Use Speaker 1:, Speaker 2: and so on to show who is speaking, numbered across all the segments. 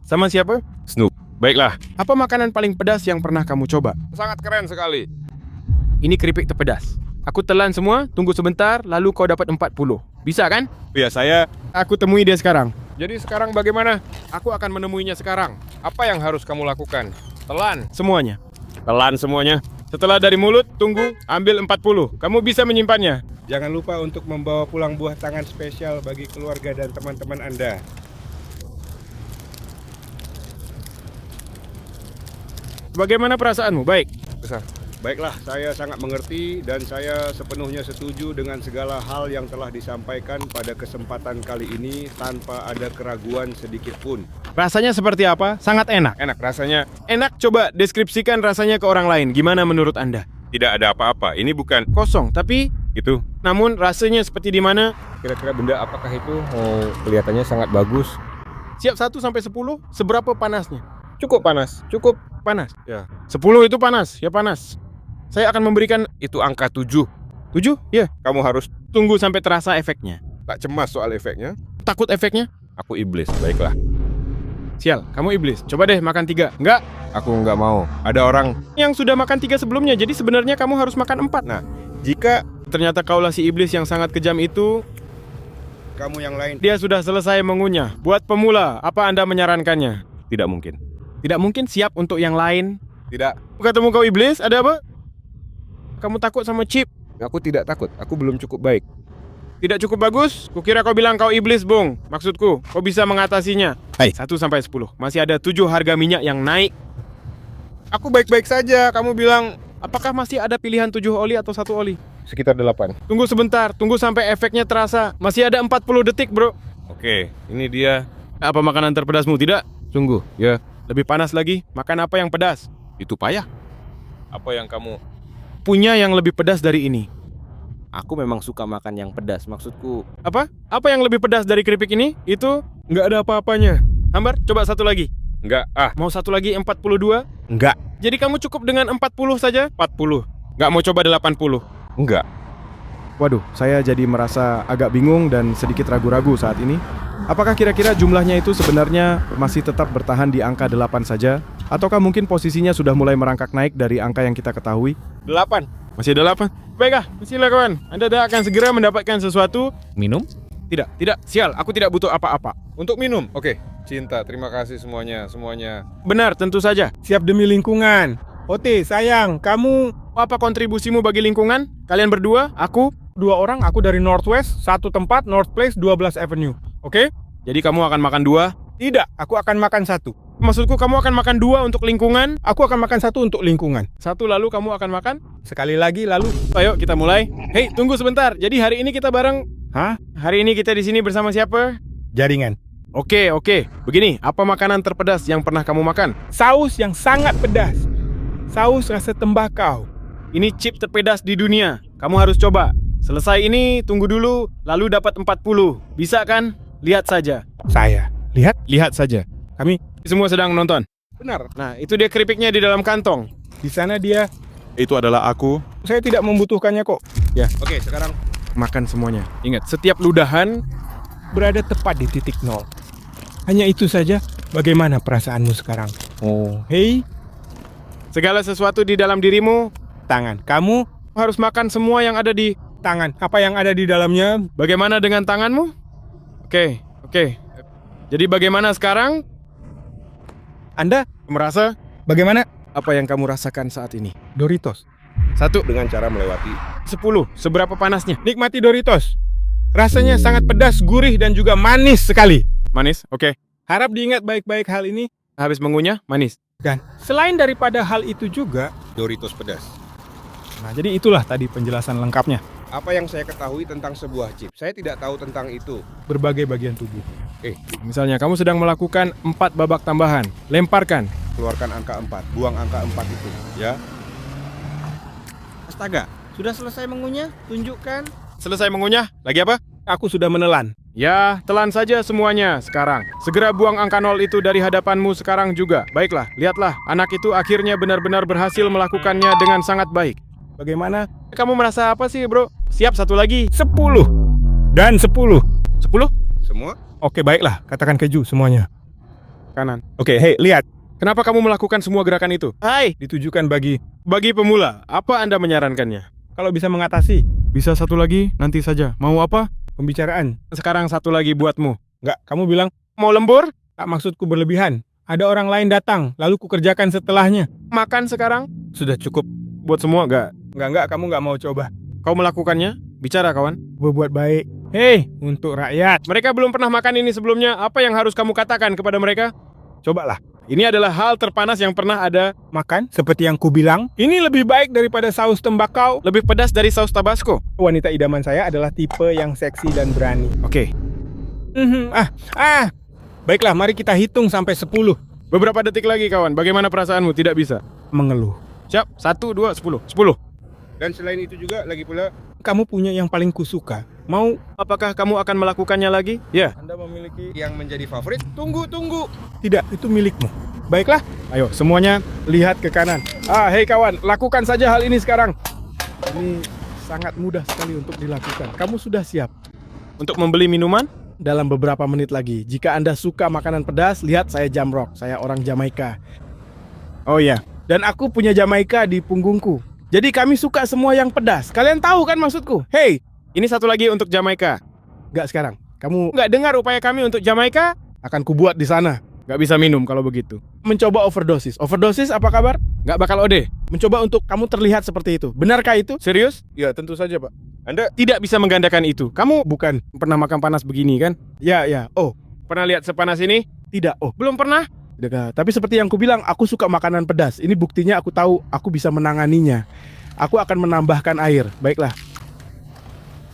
Speaker 1: Sama siapa?
Speaker 2: Snoop.
Speaker 1: Baiklah, apa makanan paling pedas yang pernah kamu coba?
Speaker 2: Sangat keren sekali.
Speaker 1: Ini keripik terpedas. Aku telan semua, tunggu sebentar, lalu kau dapat 40. Bisa kan?
Speaker 2: Ya, saya...
Speaker 1: Aku temui dia sekarang.
Speaker 2: Jadi sekarang bagaimana? Aku akan menemuinya sekarang. Apa yang harus kamu lakukan? Telan.
Speaker 1: Semuanya.
Speaker 2: Telan semuanya.
Speaker 1: Setelah dari mulut, tunggu, ambil 40. Kamu bisa menyimpannya.
Speaker 3: Jangan lupa untuk membawa pulang buah tangan spesial bagi keluarga dan teman-teman Anda.
Speaker 1: Bagaimana perasaanmu? Baik.
Speaker 2: Besar.
Speaker 3: Baiklah, saya sangat mengerti dan saya sepenuhnya setuju dengan segala hal yang telah disampaikan pada kesempatan kali ini tanpa ada keraguan sedikit pun.
Speaker 1: Rasanya seperti apa? Sangat enak.
Speaker 2: Enak rasanya.
Speaker 1: Enak, coba deskripsikan rasanya ke orang lain. Gimana menurut Anda?
Speaker 2: Tidak ada apa-apa. Ini bukan
Speaker 1: Kosong, tapi
Speaker 2: gitu.
Speaker 1: namun rasanya seperti di mana?
Speaker 2: Kira-kira benda apakah itu? Kelihatannya sangat bagus.
Speaker 1: Siap 1 sampai 10, seberapa panasnya?
Speaker 2: Cukup panas. Cukup.
Speaker 1: Panas.
Speaker 2: Ya.
Speaker 1: 10 itu panas, ya panas. Saya akan memberikan
Speaker 2: Itu angka 7.
Speaker 1: 7, ya.
Speaker 2: Kamu harus
Speaker 1: Tunggu sampai terasa efeknya.
Speaker 2: tak cemas soal efeknya.
Speaker 1: Takut efeknya?
Speaker 2: Aku iblis. Baiklah.
Speaker 1: Sial, kamu iblis. Coba deh makan 3. Enggak,
Speaker 2: Aku nggak mau. Ada orang.
Speaker 1: yang sudah makan 3 sebelumnya. Jadi sebenarnya kamu harus makan 4.
Speaker 2: Nah, jika
Speaker 1: Ternyata kaulah si iblis yang sangat kejam itu.
Speaker 3: Kamu yang lain,
Speaker 1: Dia sudah selesai mengunyah. Buat pemula, apa Anda menyarankannya?
Speaker 2: tidak mungkin.
Speaker 1: Tidak mungkin siap untuk yang lain.
Speaker 2: Tidak.
Speaker 1: Ketemu kau iblis, ada apa? Kamu takut sama chip?
Speaker 2: Aku tidak takut. Aku belum cukup baik.
Speaker 1: Tidak cukup bagus? Kukira kau bilang kau iblis, Bung. Maksudku, kau bisa mengatasinya.
Speaker 2: Hai.
Speaker 1: 1 sampai 10. Masih ada 7 harga minyak yang naik.
Speaker 2: Aku baik-baik saja. Kamu bilang
Speaker 1: Apakah masih ada pilihan 7 oli atau 1 oli?
Speaker 2: sekitar 8.
Speaker 1: Tunggu sebentar, tunggu sampai efeknya terasa. Masih ada 40 detik, bro.
Speaker 2: Oke, ini dia.
Speaker 1: Apa makanan terpedasmu? Tidak?
Speaker 2: Sungguh, ya.
Speaker 1: Lebih panas lagi? Makan apa yang pedas?
Speaker 2: Itu payah. Apa yang kamu...
Speaker 1: Punya yang lebih pedas dari ini.
Speaker 4: Aku memang suka makan yang pedas. Maksudku,
Speaker 1: Apa? Apa yang lebih pedas dari keripik ini? Itu nggak ada apa-apanya. Hambar, coba satu lagi.
Speaker 2: Enggak,
Speaker 1: Mau satu lagi 42?
Speaker 2: enggak,
Speaker 1: Jadi kamu cukup dengan 40 saja? 40. Nggak mau coba 80?
Speaker 2: enggak.
Speaker 1: Waduh, saya jadi merasa agak bingung dan sedikit ragu-ragu saat ini. Apakah kira-kira jumlahnya itu sebenarnya masih tetap bertahan di angka 8 saja? Ataukah mungkin posisinya sudah mulai merangkak naik dari angka yang kita ketahui?
Speaker 2: 8.
Speaker 1: Masih ada 8? Baiklah, bismillah kawan. Anda akan segera mendapatkan sesuatu.
Speaker 4: minum?
Speaker 1: Tidak, sial, aku tidak butuh apa-apa.
Speaker 2: Untuk minum. Oke. Cinta, terima kasih semuanya.
Speaker 1: Benar, tentu saja.
Speaker 3: siap demi lingkungan. Ote, sayang, kamu
Speaker 1: Apa kontribusimu bagi lingkungan? Kalian berdua, aku.
Speaker 3: 2 orang, aku dari Northwest, satu tempat, North Place, 12 Avenue.
Speaker 1: Oke? Jadi kamu akan makan 2.
Speaker 3: Tidak, aku akan makan 1.
Speaker 1: Maksudku kamu akan makan 2 untuk lingkungan.
Speaker 3: Aku akan makan 1 untuk lingkungan.
Speaker 1: 1 lalu kamu akan makan.
Speaker 3: Sekali lagi, lalu...
Speaker 1: Ayo kita mulai. Hei, tunggu sebentar. Jadi hari ini kita bareng.
Speaker 3: Hah?
Speaker 1: Hari ini kita di sini bersama siapa?
Speaker 3: Jaringan.
Speaker 1: Oke. Begini, apa makanan terpedas yang pernah kamu makan?
Speaker 3: Saus yang sangat pedas. Saus rasa tembakau.
Speaker 1: Ini chip terpedas di dunia. Kamu harus coba. Selesai ini, tunggu dulu, lalu dapat 40. Bisa kan? Lihat saja.
Speaker 3: Saya.
Speaker 1: Lihat saja.
Speaker 3: Kami
Speaker 1: Semua sedang menonton.
Speaker 3: benar.
Speaker 1: Nah, itu dia keripiknya di dalam kantong.
Speaker 3: Di sana dia.
Speaker 1: Itu adalah aku.
Speaker 3: Saya tidak membutuhkannya kok.
Speaker 2: Oke, sekarang
Speaker 1: Makan semuanya. Ingat, setiap ludahan.
Speaker 3: Berada tepat di titik 0. Hanya itu saja. Bagaimana perasaanmu sekarang?
Speaker 2: oh,
Speaker 3: Hei,
Speaker 1: Segala sesuatu di dalam dirimu
Speaker 3: tangan. Kamu,
Speaker 1: harus makan semua yang ada di...
Speaker 3: tangan. Apa yang ada di dalamnya?
Speaker 1: Bagaimana dengan tanganmu? Oke. Jadi bagaimana sekarang?
Speaker 3: Anda,
Speaker 1: Merasa
Speaker 3: bagaimana?
Speaker 1: apa yang kamu rasakan saat ini?
Speaker 3: Doritos.
Speaker 1: 1,
Speaker 2: dengan cara melewati
Speaker 1: 10. Seberapa panasnya?
Speaker 3: Nikmati Doritos. Rasanya sangat pedas, gurih, dan juga manis sekali.
Speaker 1: Manis? Oke.
Speaker 3: Harap diingat baik-baik hal ini.
Speaker 1: Habis mengunyah, manis.
Speaker 3: Dan selain daripada hal itu juga,
Speaker 2: Doritos pedas.
Speaker 3: nah jadi itulah tadi penjelasan lengkapnya.
Speaker 2: Apa yang saya ketahui tentang sebuah chip? Saya tidak tahu tentang itu.
Speaker 3: Berbagai bagian tubuh.
Speaker 1: Misalnya kamu sedang melakukan 4 babak tambahan. Lemparkan.
Speaker 2: Keluarkan angka 4, buang angka 4 itu, ya.
Speaker 4: astaga, sudah selesai mengunyah? Tunjukkan.
Speaker 1: Selesai mengunyah, lagi apa?
Speaker 3: Aku sudah menelan.
Speaker 1: Ya, telan saja semuanya sekarang. Segera buang angka 0 itu dari hadapanmu sekarang juga. Baiklah, lihatlah. Anak itu akhirnya benar-benar berhasil melakukannya dengan sangat baik.
Speaker 3: Bagaimana?
Speaker 1: Kamu merasa apa sih, bro? Siap, satu lagi.
Speaker 3: 10. Dan 10.
Speaker 1: 10?
Speaker 2: Semua?
Speaker 3: Oke, baiklah. Katakan keju semuanya.
Speaker 2: kanan.
Speaker 5: Oke, hei, lihat.
Speaker 2: Kenapa kamu melakukan semua gerakan itu?
Speaker 5: Hai, ditujukan bagi
Speaker 2: Bagi pemula, apa Anda menyarankannya?
Speaker 5: kalau bisa mengatasi
Speaker 1: Bisa satu lagi, nanti saja. Mau apa?
Speaker 5: pembicaraan.
Speaker 2: Sekarang satu lagi buatmu.
Speaker 5: Enggak, kamu bilang,
Speaker 2: Mau lembur?
Speaker 5: tak maksudku berlebihan. Ada orang lain datang, lalu kukerjakan setelahnya.
Speaker 2: Makan sekarang?
Speaker 5: Sudah cukup.
Speaker 2: Buat semua gak?
Speaker 5: Enggak, kamu nggak mau coba.
Speaker 2: Kau melakukannya? Bicara kawan.
Speaker 5: Berbuat baik. Hei, untuk rakyat.
Speaker 2: Mereka belum pernah makan ini sebelumnya. Apa yang harus kamu katakan kepada mereka?
Speaker 5: Cobalah.
Speaker 2: Ini adalah hal terpanas yang pernah ada.
Speaker 5: Makan, seperti yang kubilang, ini lebih baik daripada saus tembakau.
Speaker 2: Lebih pedas dari saus tabasco.
Speaker 5: Wanita idaman saya adalah tipe yang seksi dan berani.
Speaker 2: Oke.
Speaker 5: Baiklah, mari kita hitung sampai 10.
Speaker 2: Beberapa detik lagi kawan. Bagaimana perasaanmu? Tidak bisa.
Speaker 5: Mengeluh.
Speaker 2: Siap. 1, 2, 10. 10.
Speaker 3: Dan selain itu juga lagi pula,
Speaker 5: Kamu punya yang paling kusuka. Mau
Speaker 2: Apakah kamu akan melakukannya lagi? Ya.
Speaker 3: Anda memiliki yang menjadi favorit. Tunggu.
Speaker 5: tidak, itu milikmu. Baiklah,
Speaker 1: Ayo, semuanya lihat ke kanan. Hei kawan, lakukan saja hal ini sekarang. Ini sangat mudah sekali untuk dilakukan. Kamu sudah siap?
Speaker 2: Untuk membeli minuman?
Speaker 1: Dalam beberapa menit lagi. Jika Anda suka makanan pedas, lihat saya Jamrock. Saya orang Jamaika. Oh iya, dan aku punya Jamaika di punggungku. Jadi kami suka semua yang pedas. Kalian tahu kan maksudku? Hei,
Speaker 2: Ini satu lagi untuk Jamaika.
Speaker 1: nggak sekarang. Kamu
Speaker 2: Nggak dengar upaya kami untuk Jamaika?
Speaker 1: akan kubuat di sana.
Speaker 2: Nggak bisa minum kalau begitu.
Speaker 1: Mencoba overdosis. Overdosis apa kabar?
Speaker 2: Nggak bakal ode.
Speaker 1: Mencoba untuk kamu terlihat seperti itu. Benarkah itu?
Speaker 2: Serius?
Speaker 1: Ya, tentu saja, Pak.
Speaker 2: Anda tidak bisa menggandakan itu. Kamu
Speaker 1: Bukan.
Speaker 2: pernah makan panas begini kan?
Speaker 1: Ya. Oh,
Speaker 2: Pernah lihat sepanas ini?
Speaker 1: tidak. Oh,
Speaker 2: Belum pernah?
Speaker 1: tidak. Tapi seperti yang kubilang, aku suka makanan pedas. Ini buktinya aku tahu aku bisa menanganinya. Aku akan menambahkan air. Baiklah.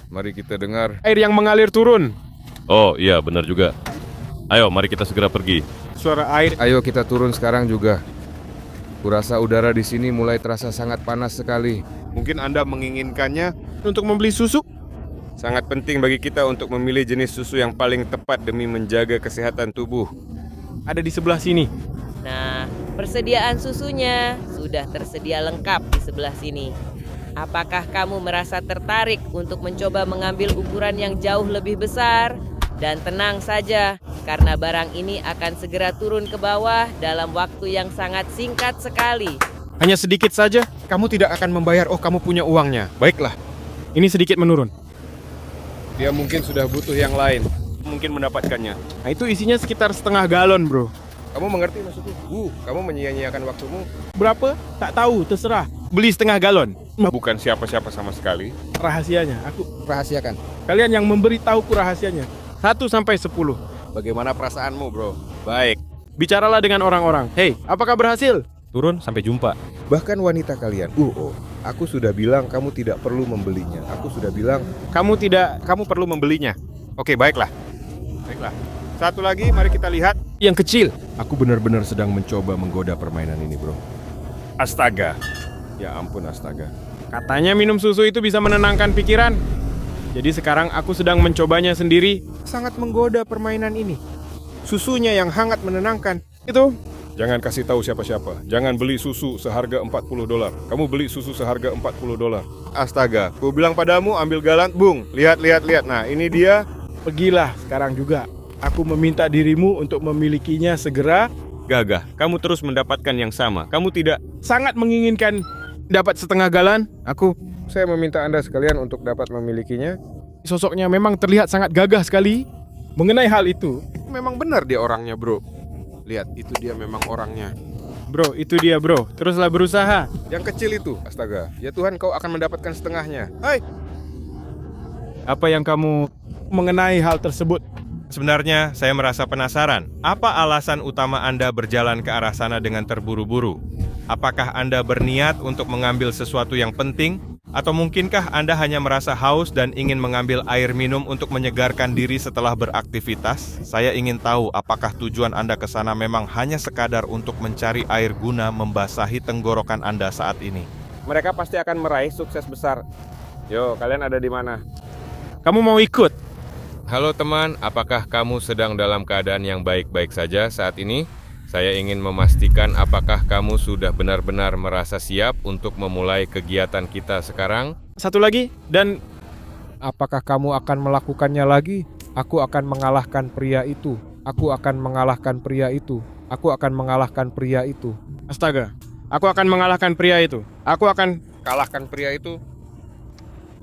Speaker 3: mari kita dengar.
Speaker 2: Air yang mengalir turun.
Speaker 6: Oh iya benar juga. Ayo mari kita segera pergi.
Speaker 2: Suara air.
Speaker 3: Ayo kita turun sekarang juga. Kurasa udara di sini mulai terasa sangat panas sekali.
Speaker 2: Mungkin Anda menginginkannya untuk membeli susu? Sangat penting bagi kita untuk memilih jenis susu yang paling tepat demi menjaga kesehatan tubuh. Ada di sebelah sini.
Speaker 7: Nah, persediaan susunya sudah tersedia lengkap di sebelah sini. Apakah kamu merasa tertarik untuk mencoba mengambil ukuran yang jauh lebih besar? Dan tenang saja, karena barang ini akan segera turun ke bawah dalam waktu yang sangat singkat sekali.
Speaker 2: Hanya sedikit saja. Kamu tidak akan membayar. Oh, kamu punya uangnya. Baiklah. Ini sedikit menurun. Dia mungkin sudah butuh yang lain. Mungkin mendapatkannya. Nah, itu isinya sekitar setengah galon, bro.
Speaker 3: Kamu mengerti maksudku? Kamu menyia-nyiakan waktumu.
Speaker 1: Berapa? Tak tahu, terserah.
Speaker 2: Beli setengah galon.
Speaker 3: Bukan siapa-siapa sama sekali.
Speaker 1: Rahasianya, aku
Speaker 3: Rahasiakan.
Speaker 1: kalian yang memberitahuku rahasianya.
Speaker 2: 1 sampai 10.
Speaker 3: Bagaimana perasaanmu, bro?
Speaker 2: Baik. Bicaralah dengan orang-orang. Hei, apakah berhasil?
Speaker 6: Turun sampai jumpa.
Speaker 3: Bahkan wanita kalian. Aku sudah bilang kamu tidak perlu membelinya. Aku sudah bilang
Speaker 2: Kamu perlu membelinya. Oke, baiklah. Baiklah. Satu lagi, mari kita lihat yang kecil.
Speaker 3: aku benar-benar sedang mencoba menggoda permainan ini, bro.
Speaker 2: Astaga.
Speaker 3: Ya ampun, astaga.
Speaker 2: Katanya minum susu itu bisa menenangkan pikiran. Jadi sekarang aku sedang mencobanya sendiri. Sangat menggoda permainan ini. Susunya yang hangat menenangkan. Itu.
Speaker 3: Jangan kasih tahu siapa-siapa. Jangan beli susu seharga $40. Kamu beli susu seharga $40.
Speaker 2: Astaga, ku bilang padamu ambil galon, bung. Lihat. Nah, ini dia.
Speaker 1: Pergilah sekarang juga. Aku meminta dirimu untuk memilikinya segera.
Speaker 2: Gagah, kamu terus mendapatkan yang sama. Kamu tidak
Speaker 1: Sangat menginginkan.
Speaker 2: dapat setengah galon.
Speaker 3: Saya meminta Anda sekalian untuk dapat memilikinya.
Speaker 1: Sosoknya memang terlihat sangat gagah sekali. Mengenai hal itu,
Speaker 2: Memang benar dia orangnya, bro. Lihat, itu dia memang orangnya. Bro, itu dia, bro. Teruslah berusaha.
Speaker 3: Yang kecil itu, astaga. Ya Tuhan, kau akan mendapatkan setengahnya. Hai,
Speaker 2: Apa yang kamu...
Speaker 1: mengenai hal tersebut,
Speaker 8: Sebenarnya saya merasa penasaran, apa alasan utama Anda berjalan ke arah sana dengan terburu-buru? Apakah Anda berniat untuk mengambil sesuatu yang penting? Atau mungkinkah Anda hanya merasa haus dan ingin mengambil air minum untuk menyegarkan diri setelah beraktivitas? Saya ingin tahu apakah tujuan Anda ke sana memang hanya sekadar untuk mencari air guna membasahi tenggorokan Anda saat ini.
Speaker 3: mereka pasti akan meraih sukses besar. Yo, kalian ada di mana?
Speaker 2: Kamu mau ikut?
Speaker 3: Halo teman, apakah kamu sedang dalam keadaan yang baik-baik saja saat ini? Saya ingin memastikan apakah kamu sudah benar-benar merasa siap untuk memulai kegiatan kita sekarang?
Speaker 2: Satu lagi, dan...
Speaker 5: apakah kamu akan melakukannya lagi? Aku akan mengalahkan pria itu. Aku akan mengalahkan pria itu.
Speaker 2: Aku akan mengalahkan pria itu. Astaga, aku akan mengalahkan pria itu. Aku akan kalahkan pria itu.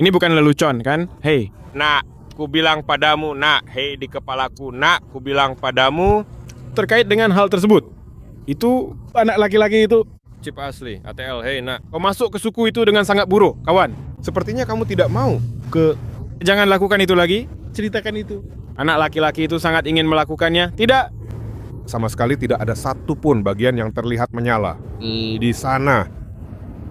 Speaker 2: Ini bukan lelucon, kan? Hei, nak, ku bilang padamu, nak, hei di kepalaku, nak, ku bilang padamu. Terkait dengan hal tersebut, itu anak laki-laki itu chip asli, ATL, hei nak. Kau masuk ke suku itu dengan sangat buruk, kawan. Sepertinya kamu tidak mau ke... Jangan lakukan itu lagi. Ceritakan itu. Anak laki-laki itu sangat ingin melakukannya. Tidak.
Speaker 9: Sama sekali tidak ada satupun bagian yang terlihat menyala. Di sana.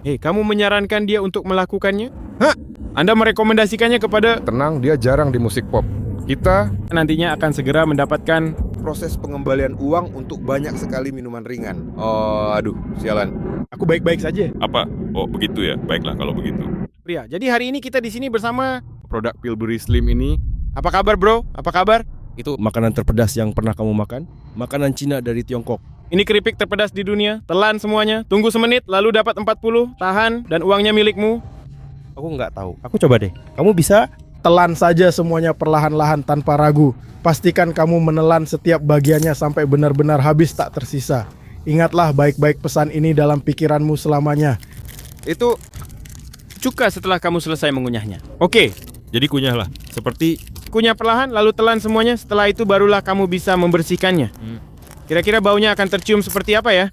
Speaker 2: Hei, kamu menyarankan dia untuk melakukannya? Hah? Anda merekomendasikannya kepada...
Speaker 9: Tenang, dia jarang di musik pop. Kita
Speaker 2: Nantinya akan segera mendapatkan...
Speaker 9: proses pengembalian uang untuk banyak sekali minuman ringan. Oh, aduh, sialan.
Speaker 2: Aku baik-baik saja.
Speaker 6: Apa? Oh, begitu ya. Baiklah kalau begitu.
Speaker 2: Pria, jadi hari ini kita di sini bersama produk Pillsbury Slim ini. Apa kabar, bro? Apa kabar?
Speaker 10: Itu makanan terpedas yang pernah kamu makan? Makanan Cina dari Tiongkok.
Speaker 2: Ini keripik terpedas di dunia. Telan semuanya. Tunggu semenit, lalu dapat 40. Tahan, dan uangnya milikmu.
Speaker 10: Aku nggak tahu. Aku coba deh. Kamu bisa?
Speaker 11: Telan saja semuanya perlahan-lahan tanpa ragu. Pastikan kamu menelan setiap bagiannya sampai benar-benar habis tak tersisa. Ingatlah baik-baik pesan ini dalam pikiranmu selamanya.
Speaker 2: Itu cuka setelah kamu selesai mengunyahnya. Oke,
Speaker 10: Jadi kunyahlah. Seperti
Speaker 2: kunyah perlahan, lalu telan semuanya. Setelah itu barulah kamu bisa membersihkannya. Kira-kira baunya akan tercium seperti apa ya?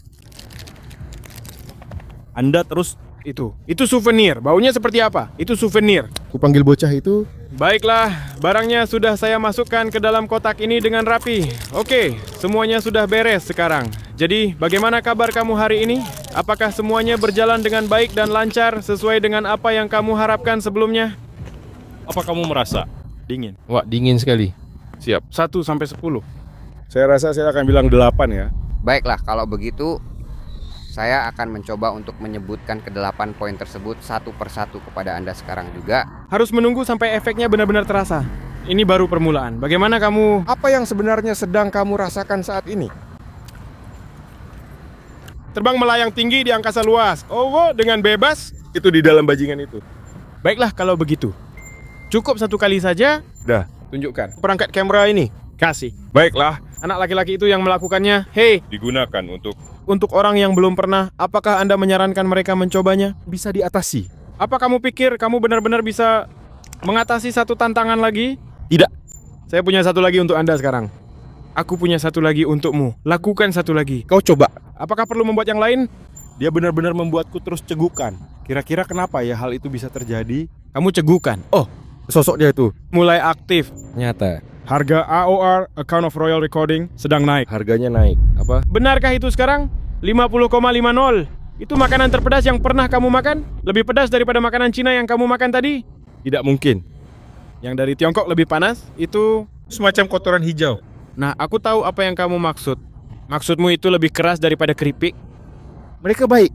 Speaker 10: Anda terus
Speaker 2: Itu souvenir. Baunya seperti apa? Itu souvenir.
Speaker 9: Ku panggil bocah itu.
Speaker 2: Baiklah, barangnya sudah saya masukkan ke dalam kotak ini dengan rapi. Oke, semuanya sudah beres sekarang. Jadi, bagaimana kabar kamu hari ini? Apakah semuanya berjalan dengan baik dan lancar sesuai dengan apa yang kamu harapkan sebelumnya?
Speaker 6: Apa kamu merasa?
Speaker 2: Dingin.
Speaker 8: Wah, dingin sekali. Siap.
Speaker 2: 1 sampai 10.
Speaker 9: Saya rasa saya akan bilang 8 ya.
Speaker 12: Baiklah, kalau begitu saya akan mencoba untuk menyebutkan ke-8 poin tersebut satu persatu kepada Anda sekarang juga.
Speaker 2: Harus menunggu sampai efeknya benar-benar terasa. Ini baru permulaan. Bagaimana kamu...
Speaker 9: Apa yang sebenarnya sedang kamu rasakan saat ini?
Speaker 2: Terbang melayang tinggi di angkasa luas. Oh, dengan bebas. Itu di dalam bajingan itu. Baiklah kalau begitu. Cukup 1 kali saja.
Speaker 9: Dah, tunjukkan.
Speaker 2: Perangkat kamera ini. Kasih.
Speaker 9: Baiklah.
Speaker 2: Anak laki-laki itu yang melakukannya. Hei,
Speaker 6: Digunakan
Speaker 2: untuk orang yang belum pernah, apakah Anda menyarankan mereka mencobanya?
Speaker 9: Bisa diatasi.
Speaker 2: Apa kamu pikir kamu benar-benar bisa mengatasi satu tantangan lagi?
Speaker 10: Tidak.
Speaker 2: Saya punya satu lagi untuk Anda sekarang. Aku punya satu lagi untukmu. Lakukan satu lagi.
Speaker 10: Kau coba.
Speaker 2: Apakah perlu membuat yang lain?
Speaker 10: Dia benar-benar membuatku terus cegukan. Kira-kira kenapa ya hal itu bisa terjadi?
Speaker 2: Kamu cegukan.
Speaker 10: Oh, sosok dia itu.
Speaker 2: Mulai aktif.
Speaker 10: Nyata.
Speaker 2: Harga AOR, Account of Royal Recording, sedang naik.
Speaker 10: Harganya naik. Apa?
Speaker 2: Benarkah itu sekarang? 50,50. Itu makanan terpedas yang pernah kamu makan? Lebih pedas daripada makanan Cina yang kamu makan tadi?
Speaker 10: Tidak mungkin.
Speaker 2: Yang dari Tiongkok lebih panas? Itu...
Speaker 8: Semacam kotoran hijau.
Speaker 2: Nah, aku tahu apa yang kamu maksud. Maksudmu itu lebih keras daripada keripik?
Speaker 9: Mereka baik.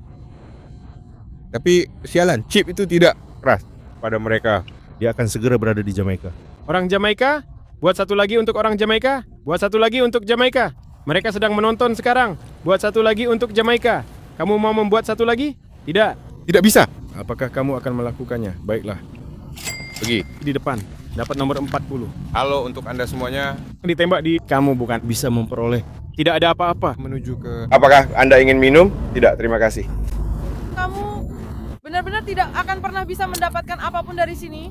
Speaker 9: Tapi sialan, chip itu tidak keras pada mereka.
Speaker 10: Dia akan segera berada di Jamaika.
Speaker 2: Orang Jamaika? Buat satu lagi untuk orang Jamaika. Buat satu lagi untuk Jamaika. Mereka sedang menonton sekarang. Buat satu lagi untuk Jamaika. Kamu mau membuat satu lagi? Tidak.
Speaker 9: Tidak bisa.
Speaker 2: Apakah kamu akan melakukannya? Baiklah.
Speaker 8: Pergi.
Speaker 2: Di depan. Dapat nomor 40.
Speaker 8: Halo untuk Anda semuanya.
Speaker 2: Ditembak di kamu bukan.
Speaker 10: Bisa memperoleh.
Speaker 2: Tidak ada apa-apa.
Speaker 9: Menuju ke... Apakah Anda ingin minum? Tidak, terima kasih.
Speaker 13: Kamu benar-benar tidak akan pernah bisa mendapatkan apapun dari sini.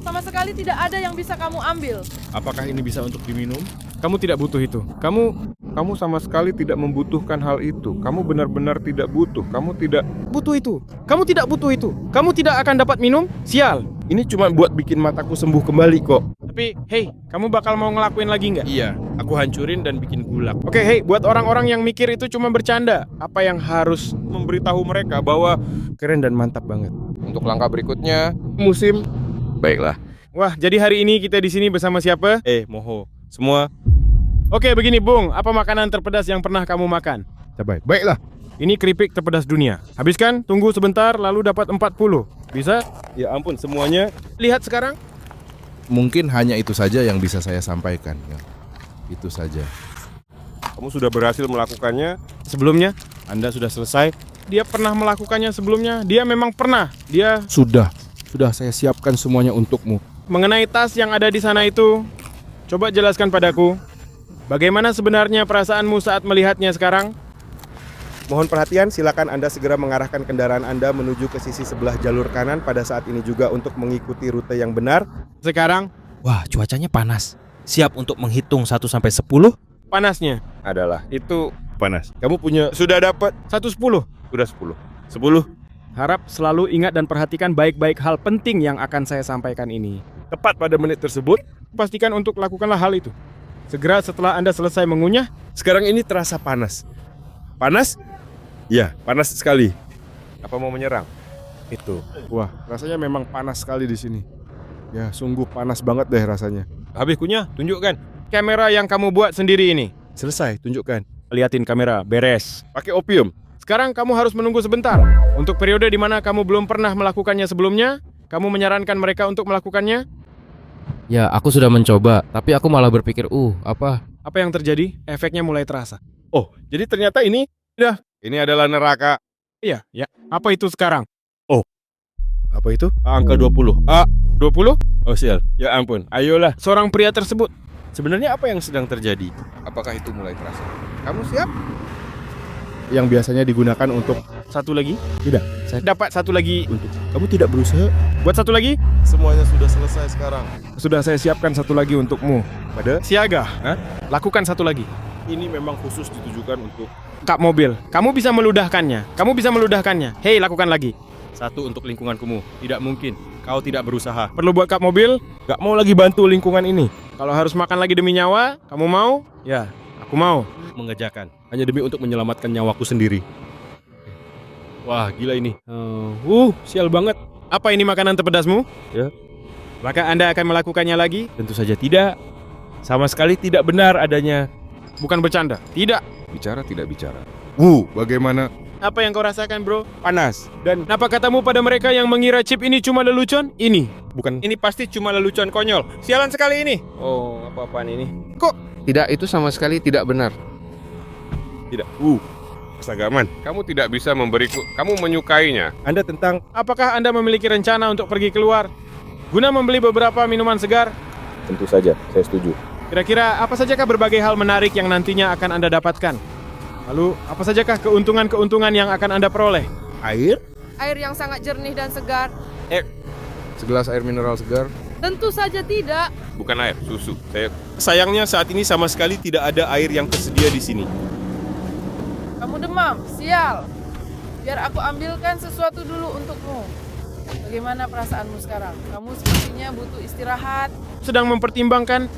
Speaker 13: Sama sekali tidak ada yang bisa kamu ambil.
Speaker 10: Apakah ini bisa untuk diminum?
Speaker 2: Kamu tidak butuh itu.
Speaker 9: Kamu sama sekali tidak membutuhkan hal itu. Kamu benar-benar tidak butuh. Kamu tidak
Speaker 2: butuh itu. Kamu tidak butuh itu. Kamu tidak akan dapat minum? Sial.
Speaker 9: Ini cuma buat bikin mataku sembuh kembali kok.
Speaker 2: Tapi, hei, kamu bakal mau ngelakuin lagi nggak?
Speaker 10: Iya, aku hancurin dan bikin gulak.
Speaker 2: Oke, hei, buat orang-orang yang mikir itu cuma bercanda, apa yang harus
Speaker 9: Memberitahu mereka bahwa
Speaker 10: Keren dan mantap banget.
Speaker 8: Untuk langkah berikutnya,
Speaker 2: musim...
Speaker 8: baiklah.
Speaker 2: Wah, jadi hari ini kita di sini bersama siapa?
Speaker 10: Moho. Semua.
Speaker 2: Oke, begini, Bung. Apa makanan terpedas yang pernah kamu makan?
Speaker 9: Cabai. Baiklah.
Speaker 2: Ini keripik terpedas dunia. Habiskan, tunggu sebentar, lalu dapat 40. Bisa?
Speaker 10: Ya ampun, semuanya.
Speaker 2: Lihat sekarang.
Speaker 9: Mungkin hanya itu saja yang bisa saya sampaikan. Ya. Itu saja.
Speaker 8: Kamu sudah berhasil melakukannya?
Speaker 2: Sebelumnya,
Speaker 10: Anda sudah selesai?
Speaker 2: dia pernah melakukannya sebelumnya. Dia memang pernah. Dia...
Speaker 9: Sudah saya siapkan semuanya untukmu.
Speaker 2: Mengenai tas yang ada di sana itu, coba jelaskan padaku. Bagaimana sebenarnya perasaanmu saat melihatnya sekarang?
Speaker 10: Mohon perhatian, silakan Anda segera mengarahkan kendaraan Anda menuju ke sisi sebelah jalur kanan pada saat ini juga untuk mengikuti rute yang benar.
Speaker 2: Sekarang,
Speaker 4: Wah, cuacanya panas. Siap untuk menghitung 1 sampai 10?
Speaker 2: panasnya
Speaker 9: Adalah itu panas.
Speaker 10: Kamu punya
Speaker 9: Sudah dapat
Speaker 2: 110.
Speaker 9: sudah 10. 10
Speaker 2: Harap selalu ingat dan perhatikan baik-baik hal penting yang akan saya sampaikan ini.
Speaker 10: tepat pada menit tersebut.
Speaker 2: Pastikan untuk lakukanlah hal itu. Segera setelah Anda selesai mengunyah,
Speaker 10: Sekarang ini terasa panas. Panas? Ya, panas sekali.
Speaker 9: apa mau menyerang?
Speaker 10: Itu. Wah, rasanya memang panas sekali di sini. Ya, sungguh panas banget deh rasanya.
Speaker 2: habis kunyah, tunjukkan. Kamera yang kamu buat sendiri ini.
Speaker 10: Selesai, tunjukkan.
Speaker 2: Liatin kamera, beres.
Speaker 10: Pakai opium.
Speaker 2: Sekarang kamu harus menunggu sebentar. Untuk periode di mana kamu belum pernah melakukannya sebelumnya, kamu menyarankan mereka untuk melakukannya?
Speaker 4: Ya, aku sudah mencoba, tapi aku malah berpikir, apa?
Speaker 2: Apa yang terjadi? Efeknya mulai terasa.
Speaker 10: Oh, jadi ternyata ini
Speaker 9: Ini adalah neraka.
Speaker 2: Iya, ya. Apa itu sekarang?
Speaker 10: apa itu? Angka 20.
Speaker 2: 20?
Speaker 10: Oh, sial. Ya ampun. Ayolah.
Speaker 2: Seorang pria tersebut.
Speaker 10: Sebenarnya apa yang sedang terjadi?
Speaker 9: Apakah itu mulai terasa? Kamu siap?
Speaker 10: Yang biasanya digunakan untuk
Speaker 2: Satu lagi?
Speaker 10: Tidak.
Speaker 2: Saya dapat satu lagi.
Speaker 10: kamu tidak berusaha.
Speaker 2: Buat satu lagi?
Speaker 10: Semuanya sudah selesai sekarang.
Speaker 2: Sudah saya siapkan satu lagi untukmu.
Speaker 10: Pada
Speaker 2: Siaga. Lakukan satu lagi.
Speaker 10: ini memang khusus ditujukan untuk
Speaker 2: Kap mobil. Kamu bisa meludahkannya. Kamu bisa meludahkannya. Hei, lakukan lagi.
Speaker 10: satu untuk lingkunganmu. Tidak mungkin kau tidak berusaha.
Speaker 2: Perlu buat kap mobil?
Speaker 10: Gak mau lagi bantu lingkungan ini.
Speaker 2: Kalau harus makan lagi demi nyawa, kamu mau? Ya, aku mau.
Speaker 10: Mengerjakan hanya demi untuk menyelamatkan nyawaku sendiri. Wah, gila ini.
Speaker 2: Sial banget. Apa ini makanan terpedasmu?
Speaker 10: Ya.
Speaker 2: Maka Anda akan melakukannya lagi?
Speaker 10: Tentu saja tidak. Sama sekali tidak benar adanya.
Speaker 2: Bukan bercanda. Tidak.
Speaker 9: Bicara tidak bicara. Bagaimana?
Speaker 2: Apa yang kau rasakan, bro?
Speaker 10: Panas. Dan
Speaker 2: Apa katamu pada mereka yang mengira chip ini cuma lelucon? Ini.
Speaker 10: bukan
Speaker 2: Ini pasti cuma lelucon konyol. Sialan sekali ini. Oh, apa-apaan ini?
Speaker 12: Tidak, itu sama sekali tidak benar.
Speaker 10: tidak. Kesagaman.
Speaker 3: Kamu tidak bisa memberiku, kamu menyukainya.
Speaker 10: Anda tentang
Speaker 2: Apakah Anda memiliki rencana untuk pergi keluar guna membeli beberapa minuman segar?
Speaker 10: tentu saja, saya setuju.
Speaker 2: Kira-kira apa sajakah berbagai hal menarik yang nantinya akan Anda dapatkan? Lalu, apa sajakah keuntungan-keuntungan yang akan Anda peroleh?
Speaker 10: Air?
Speaker 13: Air yang sangat jernih dan segar?
Speaker 9: Segelas air mineral segar.
Speaker 13: Tentu saja tidak.
Speaker 3: Bukan air, susu.
Speaker 10: Sayangnya saat ini sama sekali tidak ada air yang tersedia di sini.
Speaker 13: Kamu demam, sial. Biar aku ambilkan sesuatu dulu untukmu. Bagaimana perasaanmu sekarang? Kamu sepertinya butuh istirahat.
Speaker 2: Sedang mempertimbangkan,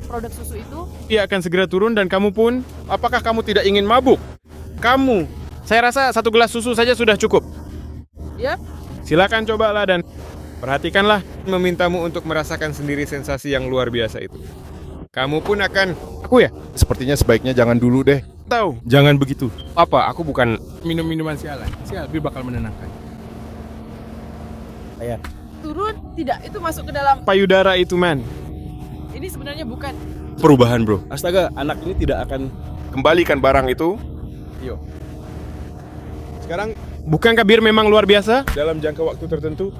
Speaker 13: Produk susu itu?
Speaker 2: dia akan segera turun dan kamu pun.
Speaker 10: Apakah kamu tidak ingin mabuk? Kamu.
Speaker 2: Saya rasa satu gelas susu saja sudah cukup.
Speaker 13: Ya?
Speaker 2: Silakan cobalah dan perhatikanlah. Memintamu untuk merasakan sendiri sensasi yang luar biasa itu. Kamu pun akan.
Speaker 10: Aku ya? Sepertinya sebaiknya jangan dulu deh.
Speaker 2: Tahu.
Speaker 10: Jangan begitu.
Speaker 2: Apa? Aku bukan.
Speaker 5: Minum-minuman sialan. Sial, lebih bakal menenangkan.
Speaker 13: Turun? Tidak, itu masuk ke dalam.
Speaker 2: Payudara itu, man.
Speaker 13: Ini sebenarnya bukan.
Speaker 10: Perubahan, bro. Astaga, anak ini tidak akan
Speaker 9: Kembalikan barang itu.
Speaker 10: sekarang
Speaker 2: Bukankah bir memang luar biasa?
Speaker 10: dalam jangka waktu tertentu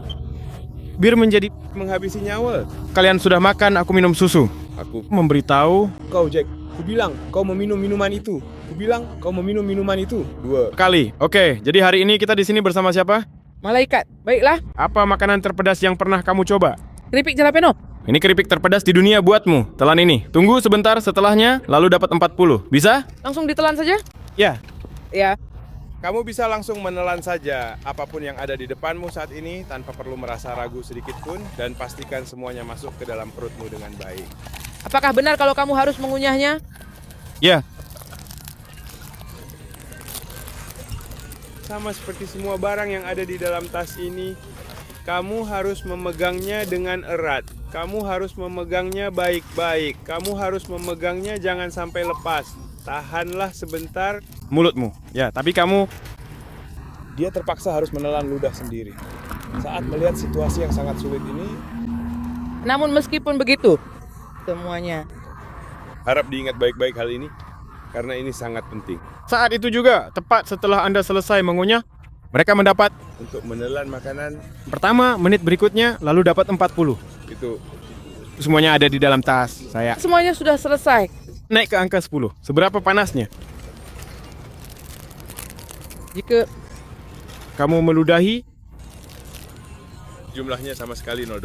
Speaker 2: Bir menjadi.
Speaker 10: menghabisi nyawa.
Speaker 2: Kalian sudah makan, aku minum susu.
Speaker 10: Aku
Speaker 2: Memberitahu.
Speaker 10: kau Jack, ku bilang kau meminum minuman itu. Ku bilang kau meminum minuman itu. 2.
Speaker 2: Kali. Oke, jadi hari ini kita di sini bersama siapa?
Speaker 13: Malaikat. Baiklah,
Speaker 2: Apa makanan terpedas yang pernah kamu coba?
Speaker 13: keripik jalapeno.
Speaker 2: Ini keripik terpedas di dunia buatmu. Telan ini. Tunggu sebentar setelahnya, lalu dapat 40. Bisa?
Speaker 13: Langsung ditelan saja?
Speaker 2: Ya.
Speaker 13: Ya.
Speaker 10: Kamu bisa langsung menelan saja apapun yang ada di depanmu saat ini tanpa perlu merasa ragu sedikit pun dan pastikan semuanya masuk ke dalam perutmu dengan baik.
Speaker 13: Apakah benar kalau kamu harus mengunyahnya?
Speaker 2: Ya.
Speaker 10: Sama seperti semua barang yang ada di dalam tas ini, kamu harus memegangnya dengan erat. Kamu harus memegangnya baik-baik. Kamu harus memegangnya jangan sampai lepas. Tahanlah sebentar.
Speaker 2: Mulutmu. Ya, tapi kamu.
Speaker 10: Dia terpaksa harus menelan ludah sendiri. Saat melihat situasi yang sangat sulit ini,
Speaker 13: Namun meskipun begitu, semuanya.
Speaker 10: harap diingat baik-baik hal ini, karena ini sangat penting.
Speaker 2: Saat itu juga, tepat setelah Anda selesai mengunyah, mereka mendapat.
Speaker 10: Untuk menelan makanan,
Speaker 2: Pertama, menit berikutnya, lalu dapat 40.
Speaker 10: itu
Speaker 2: Semuanya ada di dalam tas saya.
Speaker 13: Semuanya sudah selesai.
Speaker 2: Naik ke angka 10. Seberapa panasnya?
Speaker 13: Jika
Speaker 2: Kamu meludahi
Speaker 9: Jumlahnya sama sekali $0.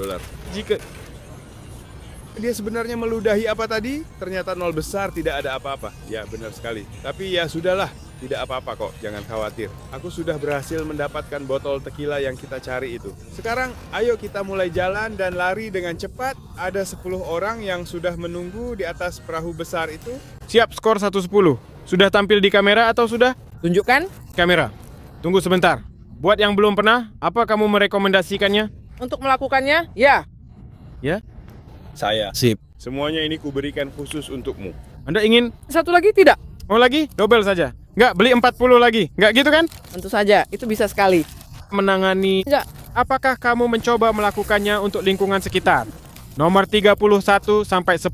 Speaker 2: jika
Speaker 10: Dia sebenarnya meludahi apa tadi? Ternyata 0 besar, tidak ada apa-apa. Ya, benar sekali. Tapi ya sudahlah, tidak apa-apa kok, jangan khawatir. Aku sudah berhasil mendapatkan botol tequila yang kita cari itu. Sekarang, ayo kita mulai jalan dan lari dengan cepat. Ada 10 orang yang sudah menunggu di atas perahu besar itu.
Speaker 2: siap skor 110. Sudah tampil di kamera atau sudah?
Speaker 13: tunjukkan
Speaker 2: Kamera. Tunggu sebentar. Buat yang belum pernah, apa kamu merekomendasikannya?
Speaker 13: untuk melakukannya, ya.
Speaker 2: Ya?
Speaker 10: Saya.
Speaker 6: Sip.
Speaker 10: Semuanya ini kuberikan khusus untukmu.
Speaker 2: Anda ingin
Speaker 13: Satu lagi tidak?
Speaker 2: mau lagi? Double saja. Nggak, beli 40 lagi. Nggak gitu kan?
Speaker 13: Tentu saja, itu bisa sekali.
Speaker 2: Menangani.
Speaker 13: Enggak.
Speaker 2: Apakah kamu mencoba melakukannya untuk lingkungan sekitar? Nomor 31 sampai 10,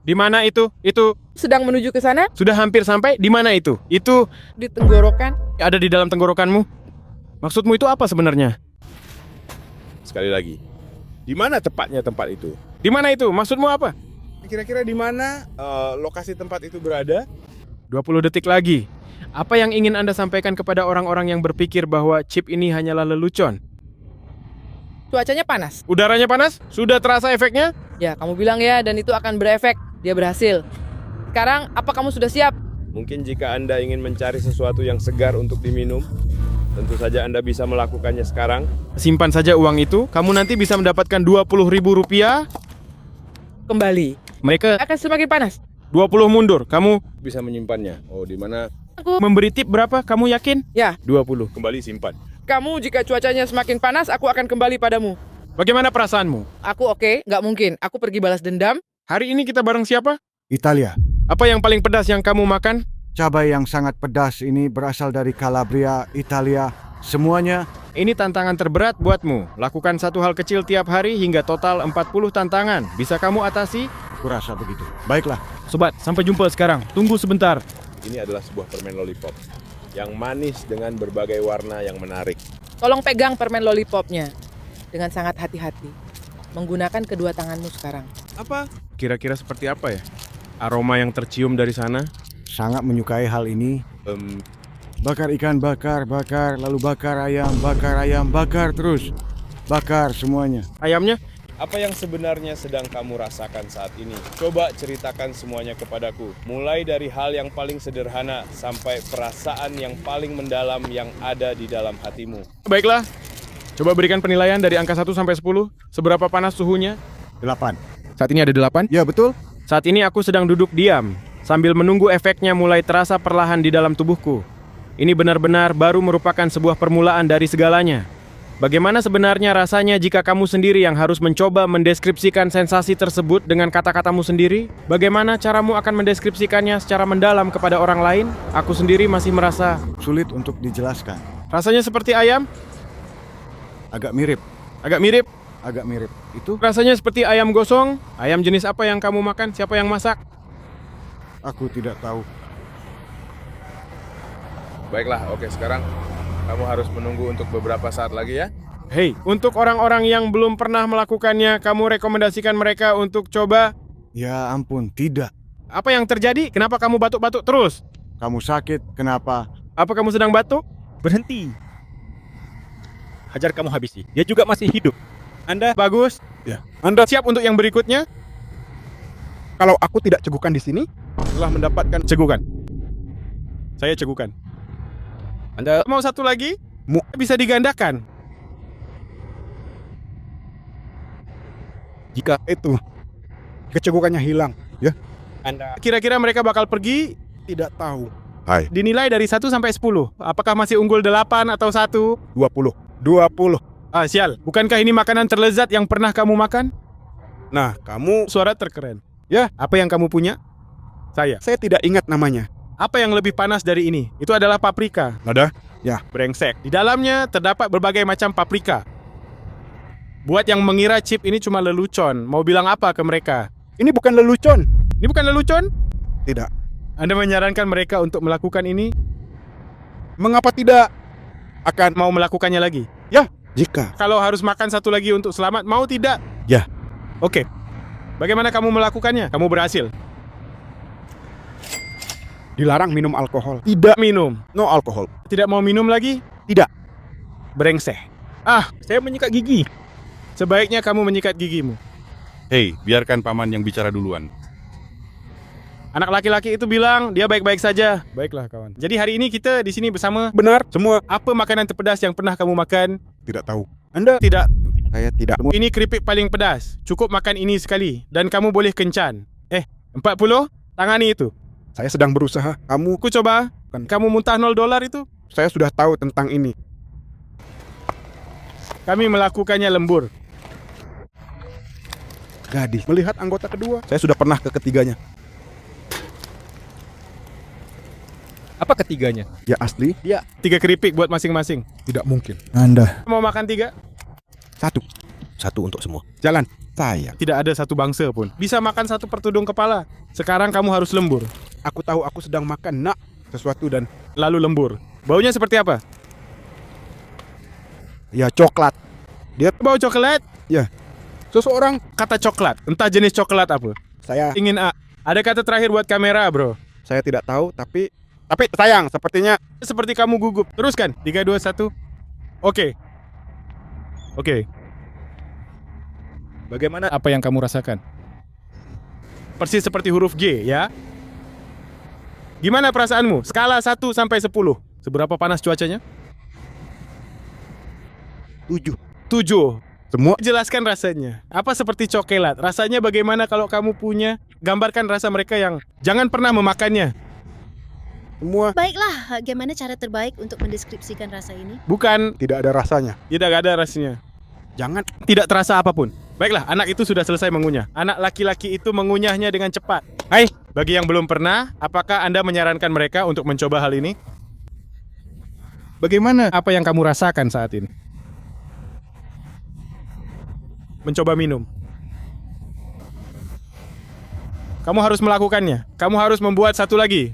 Speaker 2: di mana itu? Itu
Speaker 13: Sedang menuju ke sana,
Speaker 2: sudah hampir sampai, di mana itu? Itu
Speaker 13: di tenggorokan.
Speaker 2: ada di dalam tenggorokanmu. Maksudmu itu apa sebenarnya?
Speaker 10: Sekali lagi. Di mana tepatnya tempat itu?
Speaker 2: Di mana itu? Maksudmu apa?
Speaker 10: Kira-kira di mana lokasi tempat itu berada?
Speaker 2: 20 detik lagi. Apa yang ingin Anda sampaikan kepada orang-orang yang berpikir bahwa chip ini hanyalah lelucon?
Speaker 13: Cuacanya panas.
Speaker 2: Udaranya panas? Sudah terasa efeknya?
Speaker 13: Ya, kamu bilang ya, dan itu akan berefek. Dia berhasil. Sekarang, apa kamu sudah siap?
Speaker 10: Mungkin jika Anda ingin mencari sesuatu yang segar untuk diminum, tentu saja Anda bisa melakukannya sekarang.
Speaker 2: Simpan saja uang itu, kamu nanti bisa mendapatkan Rp20.000.
Speaker 13: Kembali.
Speaker 2: Mereka
Speaker 13: Akan semakin panas.
Speaker 2: 20 mundur, kamu
Speaker 10: Bisa menyimpannya. Oh, di mana?
Speaker 2: memberi tip berapa? Kamu yakin?
Speaker 13: Ya,
Speaker 10: 20. Kembali simpan.
Speaker 13: kamu jika cuacanya semakin panas, aku akan kembali padamu.
Speaker 2: Bagaimana perasaanmu?
Speaker 13: Aku oke, nggak mungkin. Aku pergi balas dendam.
Speaker 2: Hari ini kita bareng siapa?
Speaker 11: Italia.
Speaker 2: Apa yang paling pedas yang kamu makan?
Speaker 11: Cabai yang sangat pedas ini berasal dari Calabria, Italia. Semuanya
Speaker 2: Ini tantangan terberat buatmu. Lakukan satu hal kecil tiap hari hingga total 40 tantangan. Bisa kamu atasi?
Speaker 11: kurasa begitu. Baiklah.
Speaker 2: Sobat, sampai jumpa sekarang. Tunggu sebentar.
Speaker 10: Ini adalah sebuah permen lollipop yang manis dengan berbagai warna yang menarik.
Speaker 13: Tolong pegang permen lollipopnya dengan sangat hati-hati. Menggunakan kedua tanganmu sekarang.
Speaker 2: Apa? Kira-kira seperti apa ya? Aroma yang tercium dari sana?
Speaker 11: Sangat menyukai hal ini. Bakar ikan, bakar, lalu bakar ayam, bakar terus. Bakar semuanya.
Speaker 2: Ayamnya?
Speaker 10: Apa yang sebenarnya sedang kamu rasakan saat ini? Coba ceritakan semuanya kepadaku. Mulai dari hal yang paling sederhana sampai perasaan yang paling mendalam yang ada di dalam hatimu.
Speaker 2: Baiklah. Coba berikan penilaian dari angka 1 sampai 10. Seberapa panas suhunya?
Speaker 11: 8.
Speaker 2: Saat ini ada 8?
Speaker 11: Ya, betul.
Speaker 2: Saat ini aku sedang duduk diam, sambil menunggu efeknya mulai terasa perlahan di dalam tubuhku. Ini benar-benar baru merupakan sebuah permulaan dari segalanya. Bagaimana sebenarnya rasanya jika kamu sendiri yang harus mencoba mendeskripsikan sensasi tersebut dengan kata-katamu sendiri? Bagaimana caramu akan mendeskripsikannya secara mendalam kepada orang lain? Aku sendiri masih merasa
Speaker 11: Sulit untuk dijelaskan.
Speaker 2: rasanya seperti ayam?
Speaker 11: Agak mirip.
Speaker 2: Agak mirip.
Speaker 11: Agak mirip. Itu
Speaker 2: Rasanya seperti ayam gosong. Ayam jenis apa yang kamu makan? Siapa yang masak?
Speaker 11: aku tidak tahu.
Speaker 10: Baiklah, oke, sekarang kamu harus menunggu untuk beberapa saat lagi ya.
Speaker 2: Hei, untuk orang-orang yang belum pernah melakukannya, kamu rekomendasikan mereka untuk coba?
Speaker 11: Ya ampun, tidak.
Speaker 2: Apa yang terjadi? Kenapa kamu batuk-batuk terus?
Speaker 11: Kamu sakit, kenapa?
Speaker 2: Apa kamu sedang batuk?
Speaker 5: Berhenti. Hajar kamu habisi. Dia juga masih hidup.
Speaker 2: Anda bagus.
Speaker 5: Ya.
Speaker 2: Anda siap untuk yang berikutnya?
Speaker 5: Kalau aku tidak cegukan di sini,
Speaker 2: Telah mendapatkan cegukan. Saya cegukan.
Speaker 5: Anda
Speaker 2: Mau satu lagi? Bisa digandakan.
Speaker 5: jika itu kecegukannya hilang, ya.
Speaker 2: Anda kira-kira mereka bakal pergi?
Speaker 5: Tidak tahu.
Speaker 9: Hai.
Speaker 2: Dinilai dari 1 sampai 10. Apakah masih unggul 8 atau 1?
Speaker 5: 20. 20.
Speaker 2: Ah, sial. Bukankah ini makanan terlezat yang pernah kamu makan?
Speaker 5: Nah, kamu
Speaker 2: Suara terkeren.
Speaker 5: Ya.
Speaker 2: Apa yang kamu punya? Saya
Speaker 5: tidak ingat namanya.
Speaker 2: Apa yang lebih panas dari ini? Itu adalah paprika.
Speaker 5: Ada? Ya.
Speaker 2: Brengsek. Di dalamnya terdapat berbagai macam paprika. Buat yang mengira chip ini cuma lelucon, mau bilang apa ke mereka?
Speaker 5: Ini bukan lelucon.
Speaker 2: Ini bukan lelucon?
Speaker 5: Tidak.
Speaker 2: Anda menyarankan mereka untuk melakukan ini?
Speaker 5: Mengapa tidak?
Speaker 2: Akan mau melakukannya lagi?
Speaker 5: Ya, jika.
Speaker 2: Kalau harus makan satu lagi untuk selamat, mau tidak?
Speaker 5: Ya.
Speaker 2: Oke. Bagaimana kamu melakukannya? Kamu berhasil.
Speaker 9: Dilarang minum alkohol.
Speaker 2: Tidak minum.
Speaker 9: No alkohol.
Speaker 2: Tidak mau minum lagi?
Speaker 9: Tidak.
Speaker 2: Brengsek.
Speaker 5: Saya menyikat gigi.
Speaker 2: Sebaiknya kamu menyikat gigimu.
Speaker 6: Hei, biarkan paman yang bicara duluan.
Speaker 2: Anak laki-laki itu bilang dia baik-baik saja.
Speaker 1: Baiklah kawan.
Speaker 2: Jadi hari ini kita di sini bersama.
Speaker 9: Benar, semua.
Speaker 2: Apa makanan terpedas yang pernah kamu makan?
Speaker 9: Tidak tahu. Anda?
Speaker 2: Tidak.
Speaker 9: Saya tidak.
Speaker 2: Ini keripik paling pedas. Cukup makan ini sekali dan kamu boleh kencan. 40? Tangani itu.
Speaker 9: Saya sedang berusaha. Kamu?
Speaker 2: Aku coba. Kamu muntah $0 itu?
Speaker 9: Saya sudah tahu tentang ini.
Speaker 2: Kami melakukannya lembur.
Speaker 9: Gadis. Melihat anggota kedua. Saya sudah pernah ke ketiganya.
Speaker 5: Apa ketiganya?
Speaker 9: Ya asli.
Speaker 2: Ya, 3 keripik buat masing-masing.
Speaker 9: Tidak mungkin. Anda.
Speaker 2: Mau makan 3?
Speaker 9: Satu. Satu untuk semua. Jalan. Saya.
Speaker 2: Tidak ada satu bangsa pun bisa makan 1 pertudung kepala. Sekarang kamu harus lembur.
Speaker 9: Aku tahu aku sedang makan sesuatu dan
Speaker 2: lalu lembur. Baunya seperti apa?
Speaker 9: Ya coklat. Dia
Speaker 2: bau coklat?
Speaker 9: Ya. Seseorang
Speaker 2: kata coklat. Entah jenis coklat apa.
Speaker 9: Saya
Speaker 2: ingin Ada kata terakhir buat kamera, bro.
Speaker 9: Saya tidak tahu tapi sayang sepertinya.
Speaker 2: Seperti kamu gugup. Teruskan. 3, 2, 1. Oke.
Speaker 5: Bagaimana?
Speaker 2: Apa yang kamu rasakan? Persis seperti huruf G, ya. Gimana perasaanmu? Skala 1 sampai 10. Seberapa panas cuacanya?
Speaker 9: 7.
Speaker 2: Semua. Jelaskan rasanya. Apa seperti coklat? Rasanya bagaimana kalau kamu punya? Gambarkan rasa mereka yang jangan pernah memakannya.
Speaker 9: Semua.
Speaker 14: Baiklah, bagaimana cara terbaik untuk mendeskripsikan rasa ini?
Speaker 2: Bukan.
Speaker 9: Tidak ada rasanya.
Speaker 2: Tidak ada rasanya.
Speaker 9: Jangan.
Speaker 2: Tidak terasa apapun. Baiklah, anak itu sudah selesai mengunyah. Anak laki-laki itu mengunyahnya dengan cepat. Hai, bagi yang belum pernah, apakah Anda menyarankan mereka untuk mencoba hal ini? Bagaimana apa yang kamu rasakan saat ini? Mencoba minum. Kamu harus melakukannya. Kamu harus membuat satu lagi.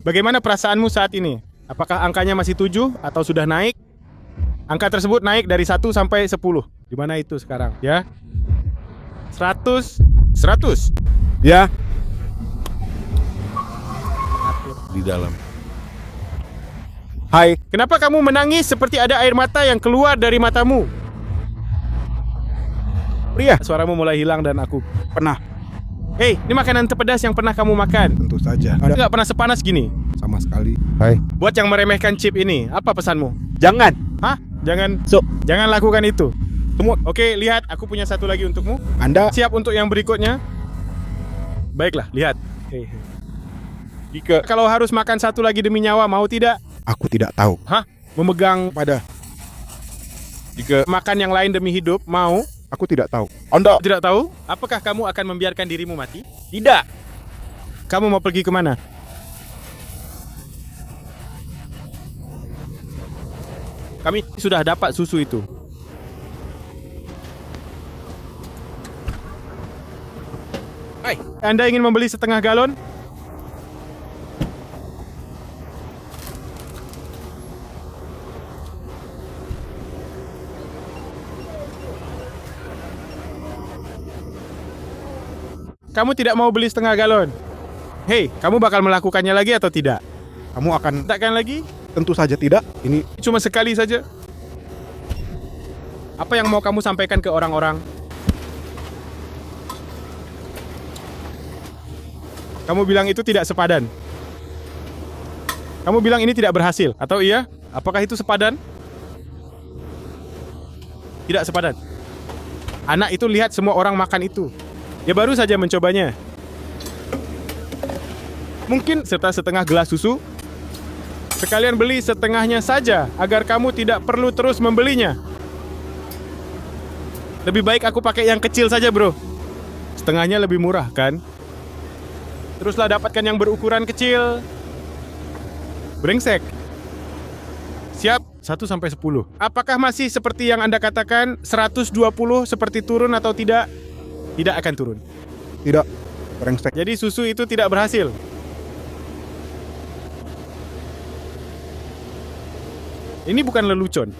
Speaker 2: Bagaimana perasaanmu saat ini? Apakah angkanya masih 7 atau sudah naik? Angka tersebut naik dari 1 sampai 10. Di mana itu sekarang? Ya. 100.
Speaker 9: Ya.
Speaker 6: Di dalam.
Speaker 9: Hai.
Speaker 2: Kenapa kamu menangis seperti ada air mata yang keluar dari matamu?
Speaker 9: Pria.
Speaker 2: Suaramu mulai hilang dan aku
Speaker 9: pernah.
Speaker 2: Hei, ini makanan terpedas yang pernah kamu makan.
Speaker 9: Tentu saja.
Speaker 2: Nggak pernah sepanas gini.
Speaker 9: Sama sekali. Hai.
Speaker 2: Buat yang meremehkan chip ini, apa pesanmu?
Speaker 9: Jangan.
Speaker 2: Hah? Jangan lakukan itu.
Speaker 9: Semua.
Speaker 2: Oke, lihat, aku punya satu lagi untukmu.
Speaker 9: Anda
Speaker 2: siap untuk yang berikutnya? Baiklah, lihat. Jika kalau harus makan satu lagi demi nyawa, mau tidak?
Speaker 9: Aku tidak tahu.
Speaker 2: Hah? Memegang
Speaker 9: pada.
Speaker 2: Jika makan yang lain demi hidup, mau?
Speaker 9: Aku tidak tahu. Anda
Speaker 2: tidak tahu? Apakah kamu akan membiarkan dirimu mati?
Speaker 5: Tidak.
Speaker 2: Kamu mau pergi kemana? Kami sudah dapat susu itu. Hai, Anda ingin membeli setengah galon? Kamu tidak mau beli setengah galon? Hei, kamu bakal melakukannya lagi atau tidak?
Speaker 9: Kamu akan
Speaker 2: takkan lagi?
Speaker 9: Tentu saja tidak. Ini
Speaker 2: cuma sekali saja. Apa yang mau kamu sampaikan ke orang-orang? Kamu bilang itu tidak sepadan. Kamu bilang ini tidak berhasil, atau iya? Apakah itu sepadan? Tidak sepadan. Anak itu lihat semua orang makan itu. Dia baru saja mencobanya. Mungkin serta setengah gelas susu. Sekalian beli setengahnya saja agar kamu tidak perlu terus membelinya. Lebih baik aku pakai yang kecil saja, bro. Setengahnya lebih murah, kan? Teruslah dapatkan yang berukuran kecil. Brengsek. Siap, 1 sampai 10. Apakah masih seperti yang Anda katakan 120 seperti turun atau tidak? Tidak akan turun.
Speaker 9: Tidak. Brengsek.
Speaker 2: Jadi susu itu tidak berhasil. Ini bukan lelucon.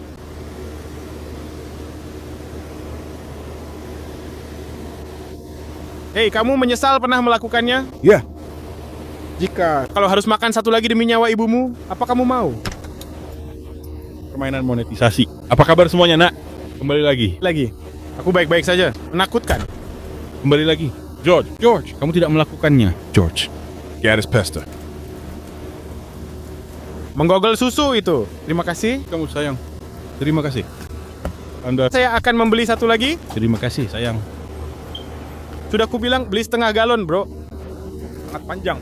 Speaker 2: Hei, kamu menyesal pernah melakukannya?
Speaker 9: Ya.
Speaker 2: Jika kalau harus makan satu lagi demi nyawa ibumu, apa kamu mau?
Speaker 5: Permainan monetisasi. Apa kabar semuanya, Nak? Kembali lagi.
Speaker 2: Aku baik-baik saja. Menakutkan.
Speaker 5: Kembali lagi. George, kamu tidak melakukannya. George. Garis Pesta.
Speaker 2: Menggogol susu itu. Terima kasih.
Speaker 5: Kamu sayang. Terima kasih.
Speaker 2: Saya akan membeli satu lagi.
Speaker 5: Terima kasih, sayang.
Speaker 2: Sudah ku bilang beli setengah galon, bro.
Speaker 5: Sangat panjang.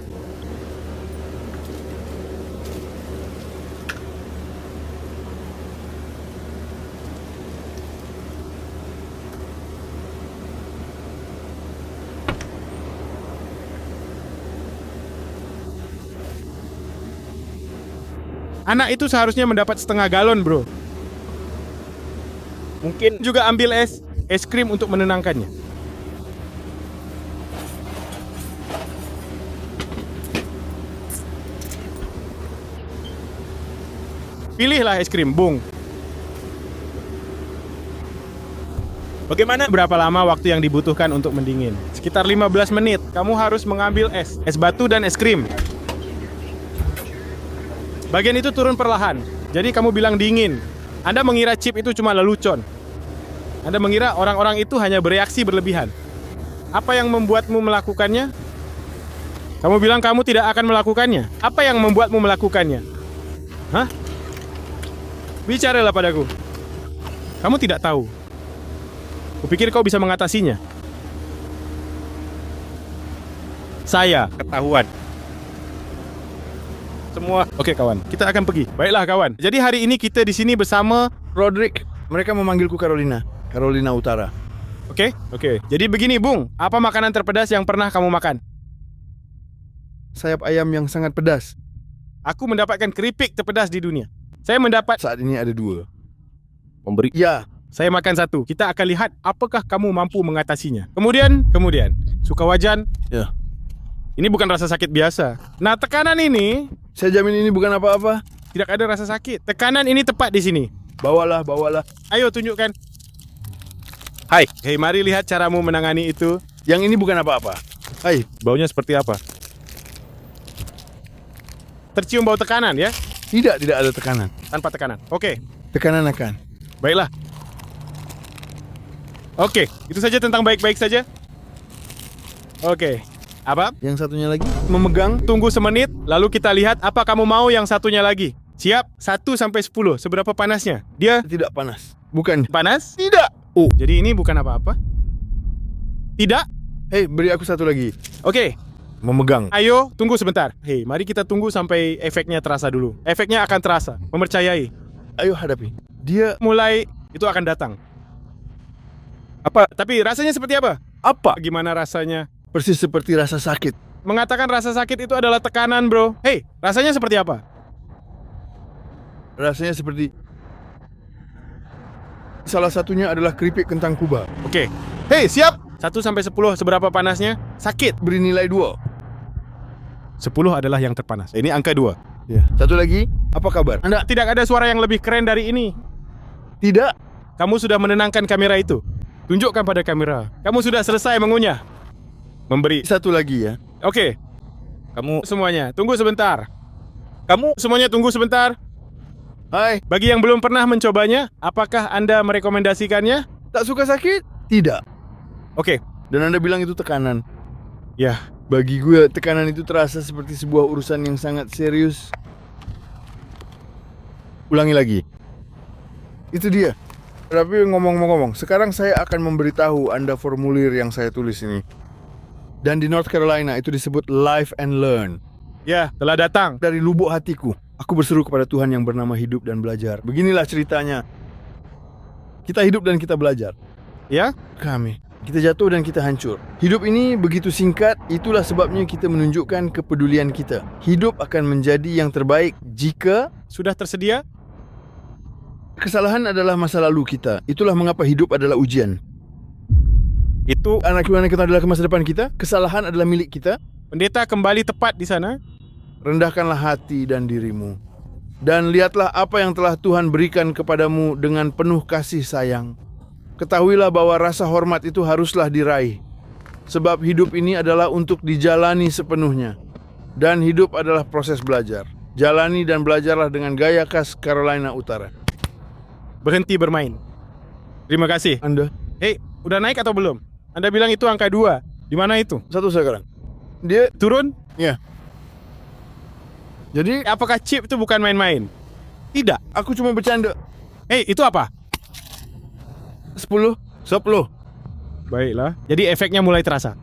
Speaker 2: Anak itu seharusnya mendapat setengah galon, bro. Mungkin juga ambil es krim untuk menenangkannya. Pilihlah es krim, Bung. Bagaimana berapa lama waktu yang dibutuhkan untuk mendingin? Sekitar 15 menit. Kamu harus mengambil es batu dan es krim. Bagian itu turun perlahan. Jadi kamu bilang dingin. Anda mengira chip itu cuma lelucon. Anda mengira orang-orang itu hanya bereaksi berlebihan. Apa yang membuatmu melakukannya? Kamu bilang kamu tidak akan melakukannya. Apa yang membuatmu melakukannya? Hah? Bicaralah padaku. Kamu tidak tahu. Kupikir kau bisa mengatasinya. Saya
Speaker 5: Ketahuan.
Speaker 2: semua. Oke kawan, kita akan pergi. Baiklah kawan. Jadi hari ini kita di sini bersama.
Speaker 11: Roderick, mereka memanggilku Carolina Utara.
Speaker 2: Oke. Jadi begini, Bung. Apa makanan terpedas yang pernah kamu makan?
Speaker 11: Sayap ayam yang sangat pedas.
Speaker 2: Aku mendapatkan keripik terpedas di dunia. Saya mendapat.
Speaker 11: Saat ini ada 2.
Speaker 6: Memberi.
Speaker 11: Ya,
Speaker 2: Saya makan 1. Kita akan lihat apakah kamu mampu mengatasinya. Kemudian, Sukawajan.
Speaker 11: Ya.
Speaker 2: Ini bukan rasa sakit biasa. Nah, tekanan ini
Speaker 11: saya jamin ini bukan apa-apa.
Speaker 2: tidak ada rasa sakit. Tekanan ini tepat di sini.
Speaker 11: Bawalah.
Speaker 2: Ayo tunjukkan.
Speaker 5: Hai.
Speaker 2: Hei, mari lihat caramu menangani itu.
Speaker 11: Yang ini bukan apa-apa. Hai,
Speaker 2: Baunya seperti apa? Tercium bau tekanan ya?
Speaker 11: tidak ada tekanan.
Speaker 2: Tanpa tekanan. Oke.
Speaker 11: Tekanan akan.
Speaker 2: Baiklah. Oke, itu saja tentang baik-baik saja. Oke. Apa?
Speaker 11: Yang satunya lagi?
Speaker 2: Memegang, tunggu semenit, lalu kita lihat apa kamu mau yang satunya lagi. Siap? 1 sampai 10. Seberapa panasnya? Dia
Speaker 11: Tidak panas. Bukan.
Speaker 2: panas?
Speaker 11: Tidak.
Speaker 2: Oh, jadi ini bukan apa-apa? Tidak?
Speaker 11: Hei, beri aku satu lagi.
Speaker 2: Oke.
Speaker 11: Memegang.
Speaker 2: Ayo, tunggu sebentar. Hei, mari kita tunggu sampai efeknya terasa dulu. Efeknya akan terasa. Mempercayai.
Speaker 11: Ayo hadapi. Dia
Speaker 2: Mulai itu akan datang.
Speaker 11: apa?
Speaker 2: Tapi rasanya seperti apa?
Speaker 11: Apa?
Speaker 2: Gimana rasanya?
Speaker 11: Persis seperti rasa sakit.
Speaker 2: Mengatakan rasa sakit itu adalah tekanan, bro. Hei, rasanya seperti apa?
Speaker 11: Rasanya seperti salah satunya adalah keripik kentang Kuba.
Speaker 2: Oke. Hei, siap? 1 sampai 10 seberapa panasnya? Sakit.
Speaker 11: Beri nilai 2.
Speaker 2: 10 adalah yang terpanas. Ini angka 2.
Speaker 11: Ya. Satu lagi, apa kabar?
Speaker 2: Anda tidak ada suara yang lebih keren dari ini.
Speaker 11: Tidak.
Speaker 2: Kamu sudah menenangkan kamera itu. Tunjukkan pada kamera. Kamu sudah selesai mengunyah. Memberi.
Speaker 11: Satu lagi ya.
Speaker 2: Oke.
Speaker 5: Kamu
Speaker 2: Semuanya, tunggu sebentar. Semuanya tunggu sebentar.
Speaker 11: Hai,
Speaker 2: Bagi yang belum pernah mencobanya, apakah Anda merekomendasikannya?
Speaker 11: tak suka sakit? Tidak.
Speaker 2: Oke.
Speaker 11: Dan Anda bilang itu tekanan.
Speaker 2: Ya,
Speaker 11: Bagi gue, tekanan itu terasa seperti sebuah urusan yang sangat serius. Ulangi lagi. Itu dia. Tapi ngomong-ngomong, sekarang saya akan memberitahu Anda formulir yang saya tulis ini. Dan di North Carolina itu disebut Live and Learn.
Speaker 2: ya, telah datang.
Speaker 11: Dari lubuk hatiku, aku berseru kepada Tuhan yang bernama hidup dan belajar. Beginilah ceritanya. Kita hidup dan kita belajar.
Speaker 2: Ya?
Speaker 11: Kami. Kita jatuh dan kita hancur. Hidup ini begitu singkat, itulah sebabnya kita menunjukkan kepedulian kita. Hidup akan menjadi yang terbaik jika
Speaker 2: Sudah tersedia?
Speaker 11: kesalahan adalah masa lalu kita. Itulah mengapa hidup adalah ujian.
Speaker 2: Itu
Speaker 11: Anak-anak kita adalah ke masa depan kita. Kesalahan adalah milik kita.
Speaker 2: pendeta kembali tepat di sana.
Speaker 11: Rendahkanlah hati dan dirimu. Dan lihatlah apa yang telah Tuhan berikan kepadamu dengan penuh kasih sayang. Ketahuilah bahwa rasa hormat itu haruslah diraih. Sebab hidup ini adalah untuk dijalani sepenuhnya. Dan hidup adalah proses belajar. Jalani dan belajarlah dengan gaya khas Carolina Utara.
Speaker 2: Berhenti bermain. Terima kasih.
Speaker 11: Anda?
Speaker 2: Hei, udah naik atau belum? Anda bilang itu angka 2. Di mana itu?
Speaker 11: 1 sekarang. Dia
Speaker 2: turun?
Speaker 11: Ya. Jadi,
Speaker 2: apakah chip itu bukan main-main? Tidak.
Speaker 11: Aku cuma bercanda.
Speaker 2: Hei, itu apa?
Speaker 11: 10.
Speaker 2: Baiklah. Jadi efeknya mulai terasa.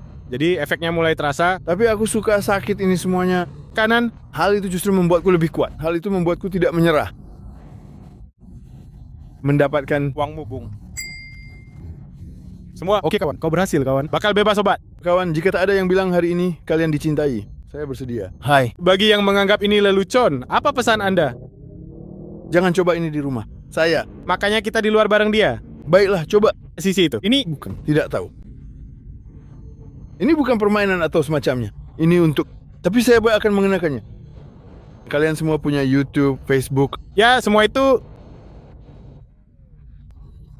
Speaker 2: Tapi
Speaker 11: aku suka sakit ini semuanya.
Speaker 2: Kanan.
Speaker 11: Hal itu justru membuatku lebih kuat. Hal itu membuatku tidak menyerah.
Speaker 2: Mendapatkan uangmu, Bung. Semua oke, kawan. Kau berhasil, kawan. Bakal bebas, sobat.
Speaker 11: Kawan, jika tak ada yang bilang hari ini kalian dicintai, saya bersedia. Hai.
Speaker 2: Bagi yang menganggap ini lelucon, apa pesan Anda?
Speaker 11: Jangan coba ini di rumah. Saya.
Speaker 2: Makanya kita di luar bareng dia.
Speaker 11: Baiklah, coba.
Speaker 2: Sisi itu. Ini
Speaker 11: bukan. Tidak tahu. Ini bukan permainan atau semacamnya. Ini untuk... Tapi saya akan mengenakannya. Kalian semua punya YouTube, Facebook.
Speaker 2: Ya, semua itu...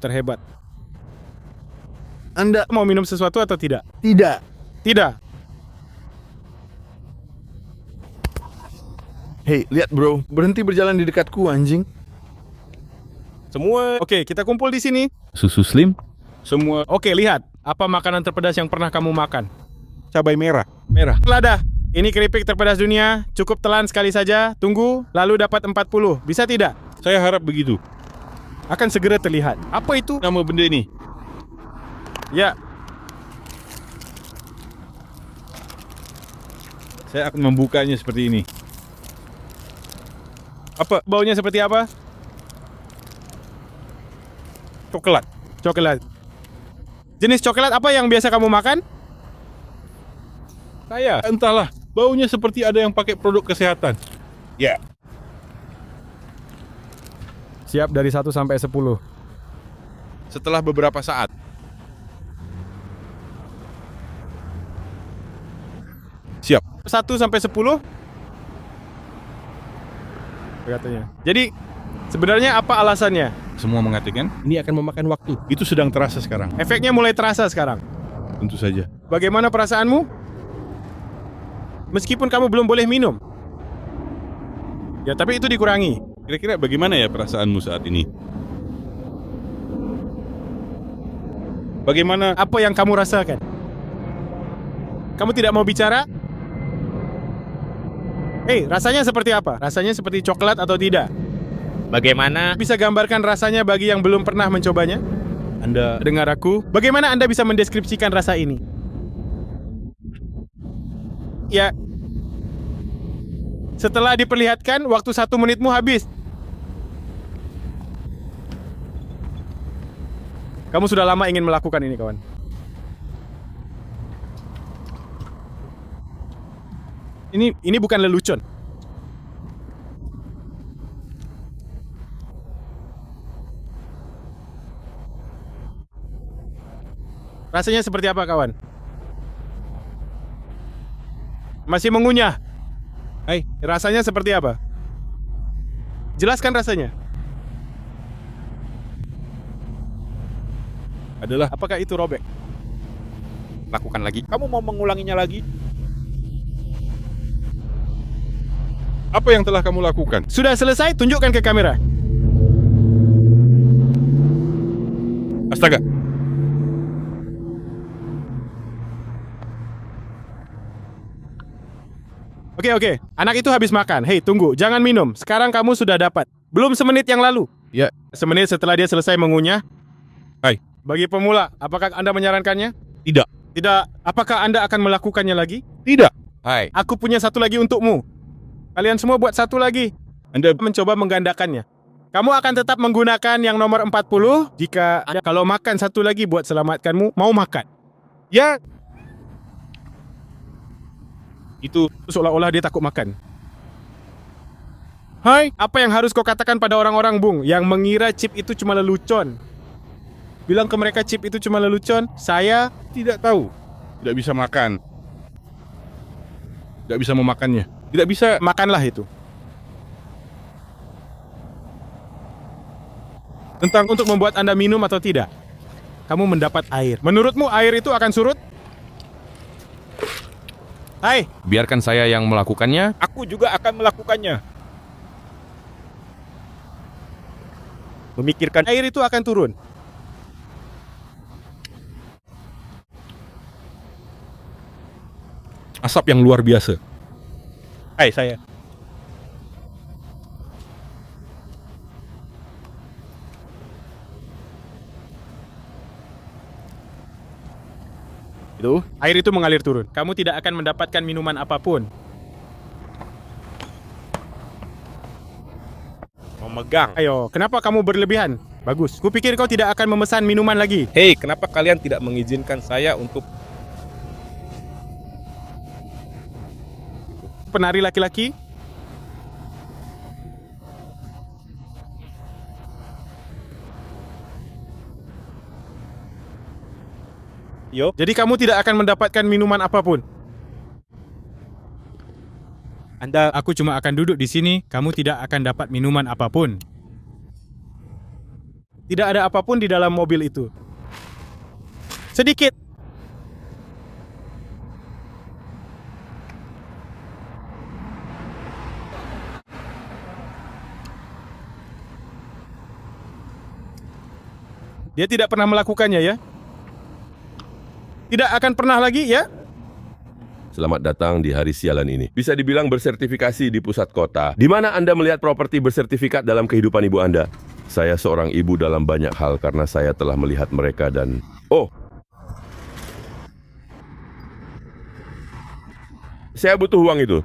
Speaker 2: terhebat.
Speaker 11: Anda
Speaker 2: mau minum sesuatu atau tidak?
Speaker 11: Tidak.
Speaker 2: Tidak.
Speaker 11: Hei, lihat bro. Berhenti berjalan di dekatku, anjing.
Speaker 2: Semua. Oke, kita kumpul di sini.
Speaker 5: Susu Slim?
Speaker 2: Semua. Oke, lihat. Apa makanan terpedas yang pernah kamu makan?
Speaker 5: Cabai merah.
Speaker 2: Lada. Ini keripik terpedas dunia. Cukup telan sekali saja. Tunggu, lalu dapat 40. Bisa tidak?
Speaker 5: Saya harap begitu.
Speaker 2: Akan segera terlihat. Apa itu?
Speaker 5: Nama benda ini?
Speaker 2: Ya.
Speaker 5: Saya akan membukanya seperti ini.
Speaker 2: Apa? Baunya seperti apa? Coklat. Jenis coklat apa yang biasa kamu makan?
Speaker 5: Saya, entahlah. Baunya seperti ada yang pakai produk kesehatan. Ya.
Speaker 1: Siap dari 1 sampai 10.
Speaker 5: Setelah beberapa saat. Siap.
Speaker 2: 1 sampai 10? Katanya. Jadi, sebenarnya apa alasannya?
Speaker 5: Semua mengatakan ini akan memakan waktu. Itu sedang terasa sekarang.
Speaker 2: Efeknya mulai terasa sekarang.
Speaker 5: Tentu saja.
Speaker 2: Bagaimana perasaanmu? Meskipun kamu belum boleh minum. Ya, tapi itu dikurangi.
Speaker 5: Kira-kira bagaimana ya perasaanmu saat ini? Bagaimana?
Speaker 2: Apa yang kamu rasakan? Kamu tidak mau bicara? Hei, rasanya seperti apa? Rasanya seperti coklat atau tidak? Bagaimana? Bisa gambarkan rasanya bagi yang belum pernah mencobanya?
Speaker 5: Anda
Speaker 2: dengar aku? Bagaimana Anda bisa mendeskripsikan rasa ini? Ya. Setelah diperlihatkan, waktu 1 menitmu habis. Kamu sudah lama ingin melakukan ini, kawan. Ini bukan lelucon. Rasanya seperti apa, kawan? Masih mengunyah? Hai, rasanya seperti apa? Jelaskan rasanya.
Speaker 5: Adalah.
Speaker 2: Apakah itu robek?
Speaker 5: Lakukan lagi. Kamu mau mengulanginya lagi? Apa yang telah kamu lakukan?
Speaker 2: Sudah selesai, tunjukkan ke kamera.
Speaker 5: Astaga.
Speaker 2: Oke. Anak itu habis makan. Hei, tunggu. Jangan minum. Sekarang kamu sudah dapat. Belum semenit yang lalu.
Speaker 5: Ya.
Speaker 2: Semenit setelah dia selesai mengunyah.
Speaker 5: Hai.
Speaker 2: Bagi pemula, apakah Anda menyarankannya?
Speaker 5: Tidak.
Speaker 2: Tidak. Apakah Anda akan melakukannya lagi?
Speaker 5: Tidak.
Speaker 3: Hai.
Speaker 2: Aku punya satu lagi untukmu. Kalian semua buat satu lagi.
Speaker 5: Anda
Speaker 2: mencoba menggandakannya. Kamu akan tetap menggunakan yang nomor 40 jika Anda kalau makan satu lagi buat selamatkanmu, mau makan.
Speaker 5: Ya. Itu
Speaker 2: seolah-olah dia takut makan.
Speaker 5: Hai.
Speaker 2: Apa yang harus kau katakan pada orang-orang, Bung, yang mengira chip itu cuma lelucon? Bilang ke mereka chip itu cuma lelucon. Saya
Speaker 5: tidak tahu. Tidak bisa makan. Tidak bisa memakannya. Tidak bisa.
Speaker 2: Makanlah itu.
Speaker 5: Tentang
Speaker 2: untuk membuat Anda minum atau tidak. Kamu mendapat air. Menurutmu air itu akan surut? Hai,
Speaker 3: Biarkan saya yang melakukannya.
Speaker 2: aku juga akan melakukannya. Memikirkan air itu akan turun.
Speaker 5: Asap yang luar biasa.
Speaker 2: Hai, saya. Itu, air itu mengalir turun. Kamu tidak akan mendapatkan minuman apapun. Memegang. Ayo, kenapa kamu berlebihan? Bagus. Kupikir kau tidak akan memesan minuman lagi.
Speaker 8: Hei, kenapa kalian tidak mengizinkan saya untuk...
Speaker 2: Penari laki-laki? Yo. Jadi kamu tidak akan mendapatkan minuman apapun. Aku cuma akan duduk di sini, kamu tidak akan dapat minuman apapun. Tidak ada apapun di dalam mobil itu. Sedikit. Dia tidak pernah melakukannya ya? Tidak akan pernah lagi ya?
Speaker 6: Selamat datang di hari sialan ini. Bisa dibilang bersertifikasi di pusat kota. Di mana Anda melihat properti bersertifikat dalam kehidupan ibu Anda? Saya seorang ibu dalam banyak hal karena saya telah melihat mereka dan... Oh! Saya butuh uang itu.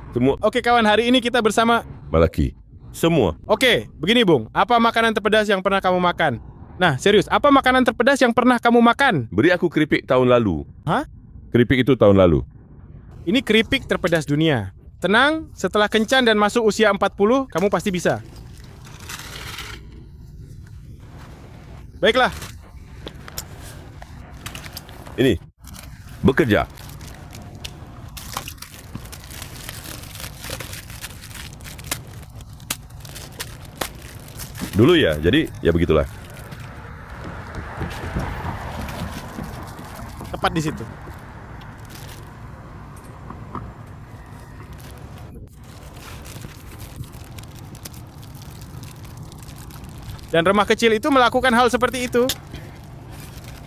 Speaker 6: Semua...
Speaker 2: Oke kawan, hari ini kita bersama...
Speaker 6: Malaki. Semua.
Speaker 2: Oke, begini Bung. Apa makanan terpedas yang pernah kamu makan? Nah, serius. Apa makanan terpedas yang pernah kamu makan?
Speaker 6: Beri aku keripik tahun lalu.
Speaker 2: Hah?
Speaker 6: Keripik itu tahun lalu.
Speaker 2: Ini keripik terpedas dunia. Tenang, setelah kencan dan masuk usia 40, kamu pasti bisa. Baiklah.
Speaker 6: Ini. Bekerja. Dulu ya, jadi ya begitulah.
Speaker 2: Tepat di situ. Dan remah kecil itu melakukan hal seperti itu.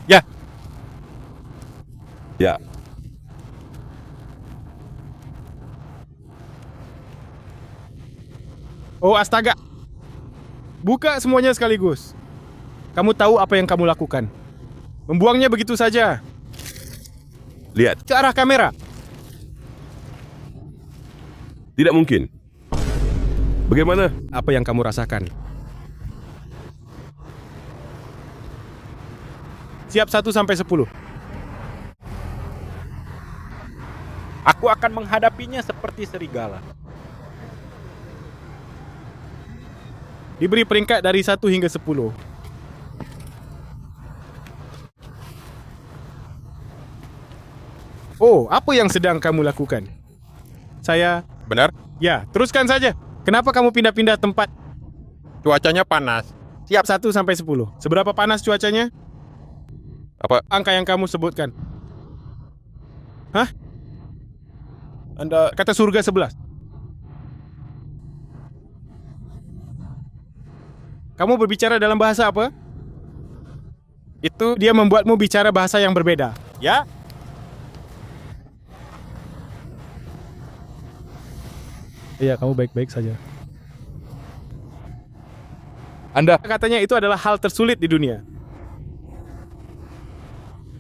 Speaker 2: Ya.
Speaker 6: Ya.
Speaker 2: Oh astaga. Buka semuanya sekaligus. Kamu tahu apa yang kamu lakukan. Membuangnya begitu saja.
Speaker 6: Lihat.
Speaker 2: Ke arah kamera.
Speaker 6: Tidak mungkin. Bagaimana?
Speaker 2: Apa yang kamu rasakan? Siap 1 sampai 10.
Speaker 10: Aku akan menghadapinya seperti serigala.
Speaker 2: Diberi peringkat dari 1 hingga 10. Oh, apa yang sedang kamu lakukan? Saya...
Speaker 8: Benar?
Speaker 2: Ya, teruskan saja. Kenapa kamu pindah-pindah tempat?
Speaker 8: Cuacanya panas.
Speaker 2: Siap 1 sampai 10. Seberapa panas cuacanya?
Speaker 8: Apa?
Speaker 2: Angka yang kamu sebutkan. Hah? Anda kata surga 11. Kamu berbicara dalam bahasa apa? Itu dia membuatmu bicara bahasa yang berbeda. Ya? Iya, kamu baik-baik saja.
Speaker 5: Anda
Speaker 2: katanya itu adalah hal tersulit di dunia.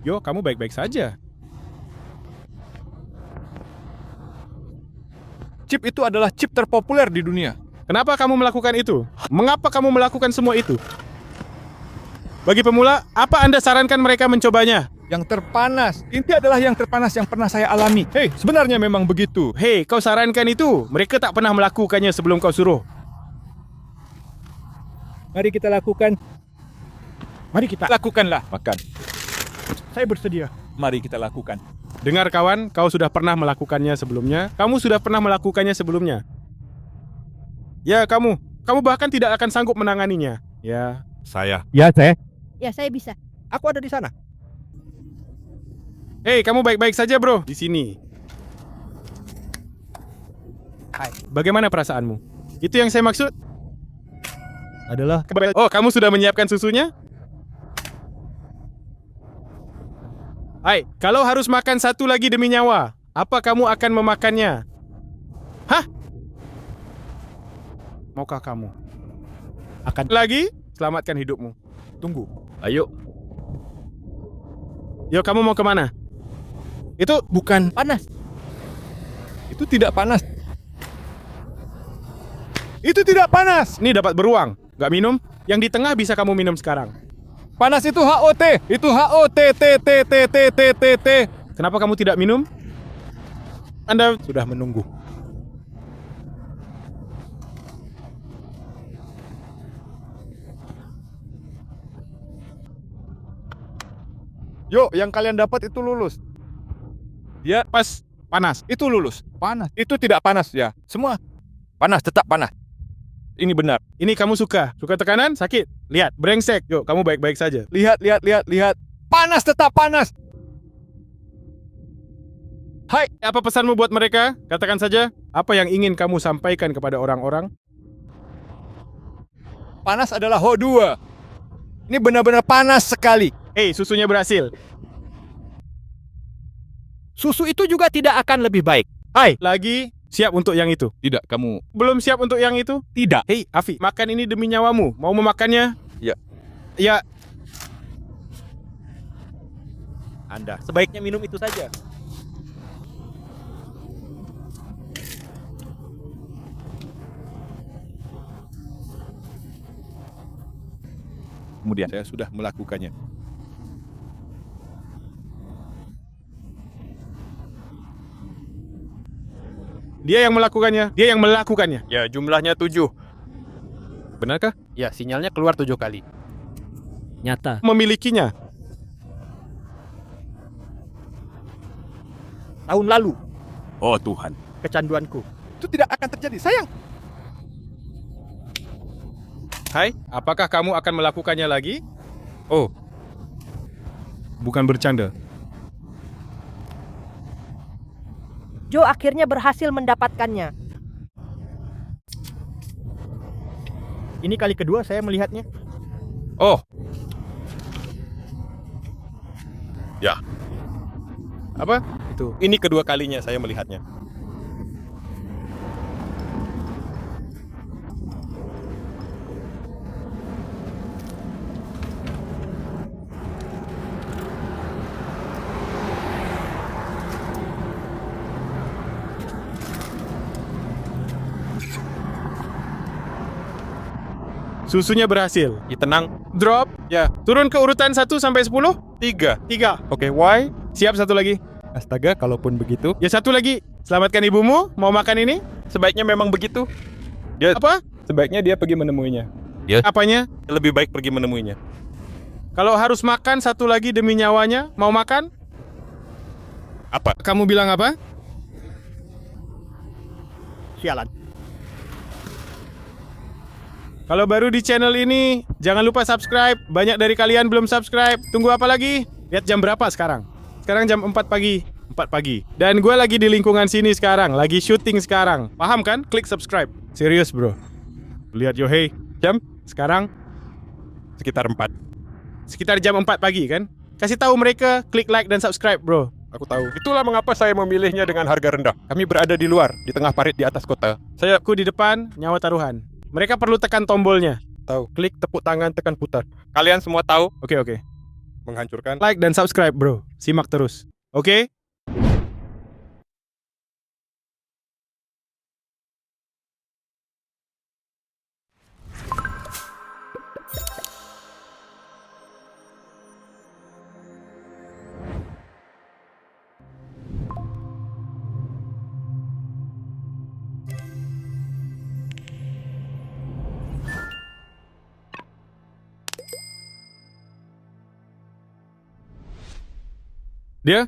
Speaker 2: Yo, kamu baik-baik saja.
Speaker 5: chip itu adalah chip terpopuler di dunia.
Speaker 2: Kenapa kamu melakukan itu? Mengapa kamu melakukan semua itu? Bagi pemula, apa Anda sarankan mereka mencobanya?
Speaker 5: Yang terpanas. Ini adalah yang terpanas yang pernah saya alami. Hei, sebenarnya memang begitu.
Speaker 2: Hei, kau sarankan itu. Mereka tak pernah melakukannya sebelum kau suruh.
Speaker 5: Mari kita lakukan. Mari kita lakukanlah. Makan. Saya bersedia. Mari kita lakukan.
Speaker 2: Dengar kawan, kau sudah pernah melakukannya sebelumnya. Kamu sudah pernah melakukannya sebelumnya. Ya, kamu bahkan tidak akan sanggup menanganinya. Ya,
Speaker 8: saya.
Speaker 5: Ya, saya.
Speaker 14: Ya, saya bisa.
Speaker 8: Aku ada di sana.
Speaker 2: Hei, kamu baik-baik saja, bro? Di sini. Hai, bagaimana perasaanmu? Itu yang saya maksud?
Speaker 5: Adalah
Speaker 2: Oh, kamu sudah menyiapkan susunya? Hai, kalau harus makan satu lagi demi nyawa, apa kamu akan memakannya? Hah?
Speaker 5: maukah kamu?
Speaker 2: Akan lagi? Selamatkan hidupmu.
Speaker 5: Tunggu.
Speaker 3: Ayo.
Speaker 2: Yo, kamu mau kemana? Itu
Speaker 5: Bukan panas. Itu tidak panas. Itu tidak panas.
Speaker 2: ini dapat beruang. Nggak minum? Yang di tengah bisa kamu minum sekarang.
Speaker 5: Panas itu HOT. Itu HOT T T T T T T T.
Speaker 2: Kenapa kamu tidak minum? Anda
Speaker 5: Sudah menunggu. Yuk, yang kalian dapat itu lulus.
Speaker 2: dia pas panas.
Speaker 5: Itu lulus. Panas. Itu tidak panas ya. Semua panas, tetap panas. Ini benar.
Speaker 2: Ini kamu suka? Suka tekanan? Sakit? Lihat, brengsek. Yuk, kamu baik-baik saja.
Speaker 5: Lihat. Panas, tetap panas. Hai,
Speaker 2: Apa pesanmu buat mereka? Katakan saja. Apa yang ingin kamu sampaikan kepada orang-orang?
Speaker 5: panas adalah HO2. Ini benar-benar panas sekali.
Speaker 2: Hei, susunya berhasil.
Speaker 5: Susu itu juga tidak akan lebih baik.
Speaker 2: Hai, lagi siap untuk yang itu?
Speaker 9: Tidak, kamu
Speaker 2: Belum siap untuk yang itu?
Speaker 5: Tidak.
Speaker 2: Hei, Afi, makan ini demi nyawamu. Mau memakannya?
Speaker 9: Ya.
Speaker 2: Ya,
Speaker 5: Anda sebaiknya minum itu saja.
Speaker 9: kemudian saya sudah melakukannya.
Speaker 2: dia yang melakukannya. Dia yang melakukannya.
Speaker 9: Ya, jumlahnya 7.
Speaker 2: Benarkah?
Speaker 9: Ya, sinyalnya keluar 7 kali.
Speaker 4: Nyata.
Speaker 2: Memilikinya.
Speaker 5: Tahun lalu,
Speaker 9: Oh Tuhan.
Speaker 5: kecanduanku. Itu tidak akan terjadi, sayang.
Speaker 2: Hai, apakah kamu akan melakukannya lagi?
Speaker 1: Oh, bukan bercanda.
Speaker 15: Joe akhirnya berhasil mendapatkannya.
Speaker 5: Ini kali kedua saya melihatnya.
Speaker 9: Oh. Ya,
Speaker 2: Apa? Itu.
Speaker 9: ini kedua kalinya saya melihatnya.
Speaker 2: Susunya berhasil.
Speaker 9: Ya, tenang.
Speaker 2: Drop.
Speaker 9: Ya.
Speaker 2: Turun ke urutan 1 sampai 10.
Speaker 9: 3.
Speaker 2: 3.
Speaker 9: Oke, why?
Speaker 2: Siap, satu lagi.
Speaker 9: Astaga, kalaupun begitu,
Speaker 2: Ya, satu lagi. Selamatkan ibumu. Mau makan ini?
Speaker 9: sebaiknya memang begitu. Dia
Speaker 2: Apa?
Speaker 9: sebaiknya dia pergi menemuinya.
Speaker 2: Apanya?
Speaker 9: Lebih baik pergi menemuinya.
Speaker 2: Kalau harus makan satu lagi demi nyawanya, mau makan?
Speaker 9: Apa?
Speaker 2: Kamu bilang apa?
Speaker 5: Sialan.
Speaker 2: Kalau baru di channel ini, jangan lupa subscribe. Banyak dari kalian belum subscribe. Tunggu apa lagi? Lihat jam berapa sekarang? Sekarang jam 4 pagi. 4 pagi. Dan gue lagi di lingkungan sini sekarang. Lagi syuting sekarang. Paham kan? Klik subscribe. Serius bro. Lihat Yohei. Jam? Sekarang?
Speaker 9: Sekitar 4.
Speaker 2: Sekitar jam 4 pagi kan? Kasih tahu mereka, klik like dan subscribe bro.
Speaker 9: Aku tahu. Itulah mengapa saya memilihnya dengan harga rendah. Kami berada di luar, di tengah parit di atas kota.
Speaker 2: Aku di depan, nyawa taruhan. Mereka perlu tekan tombolnya.
Speaker 9: Tahu. Klik tepuk tangan, tekan putar. Kalian semua tahu
Speaker 2: Oke.
Speaker 9: menghancurkan.
Speaker 2: Like dan subscribe bro. Simak terus. Oke? Dia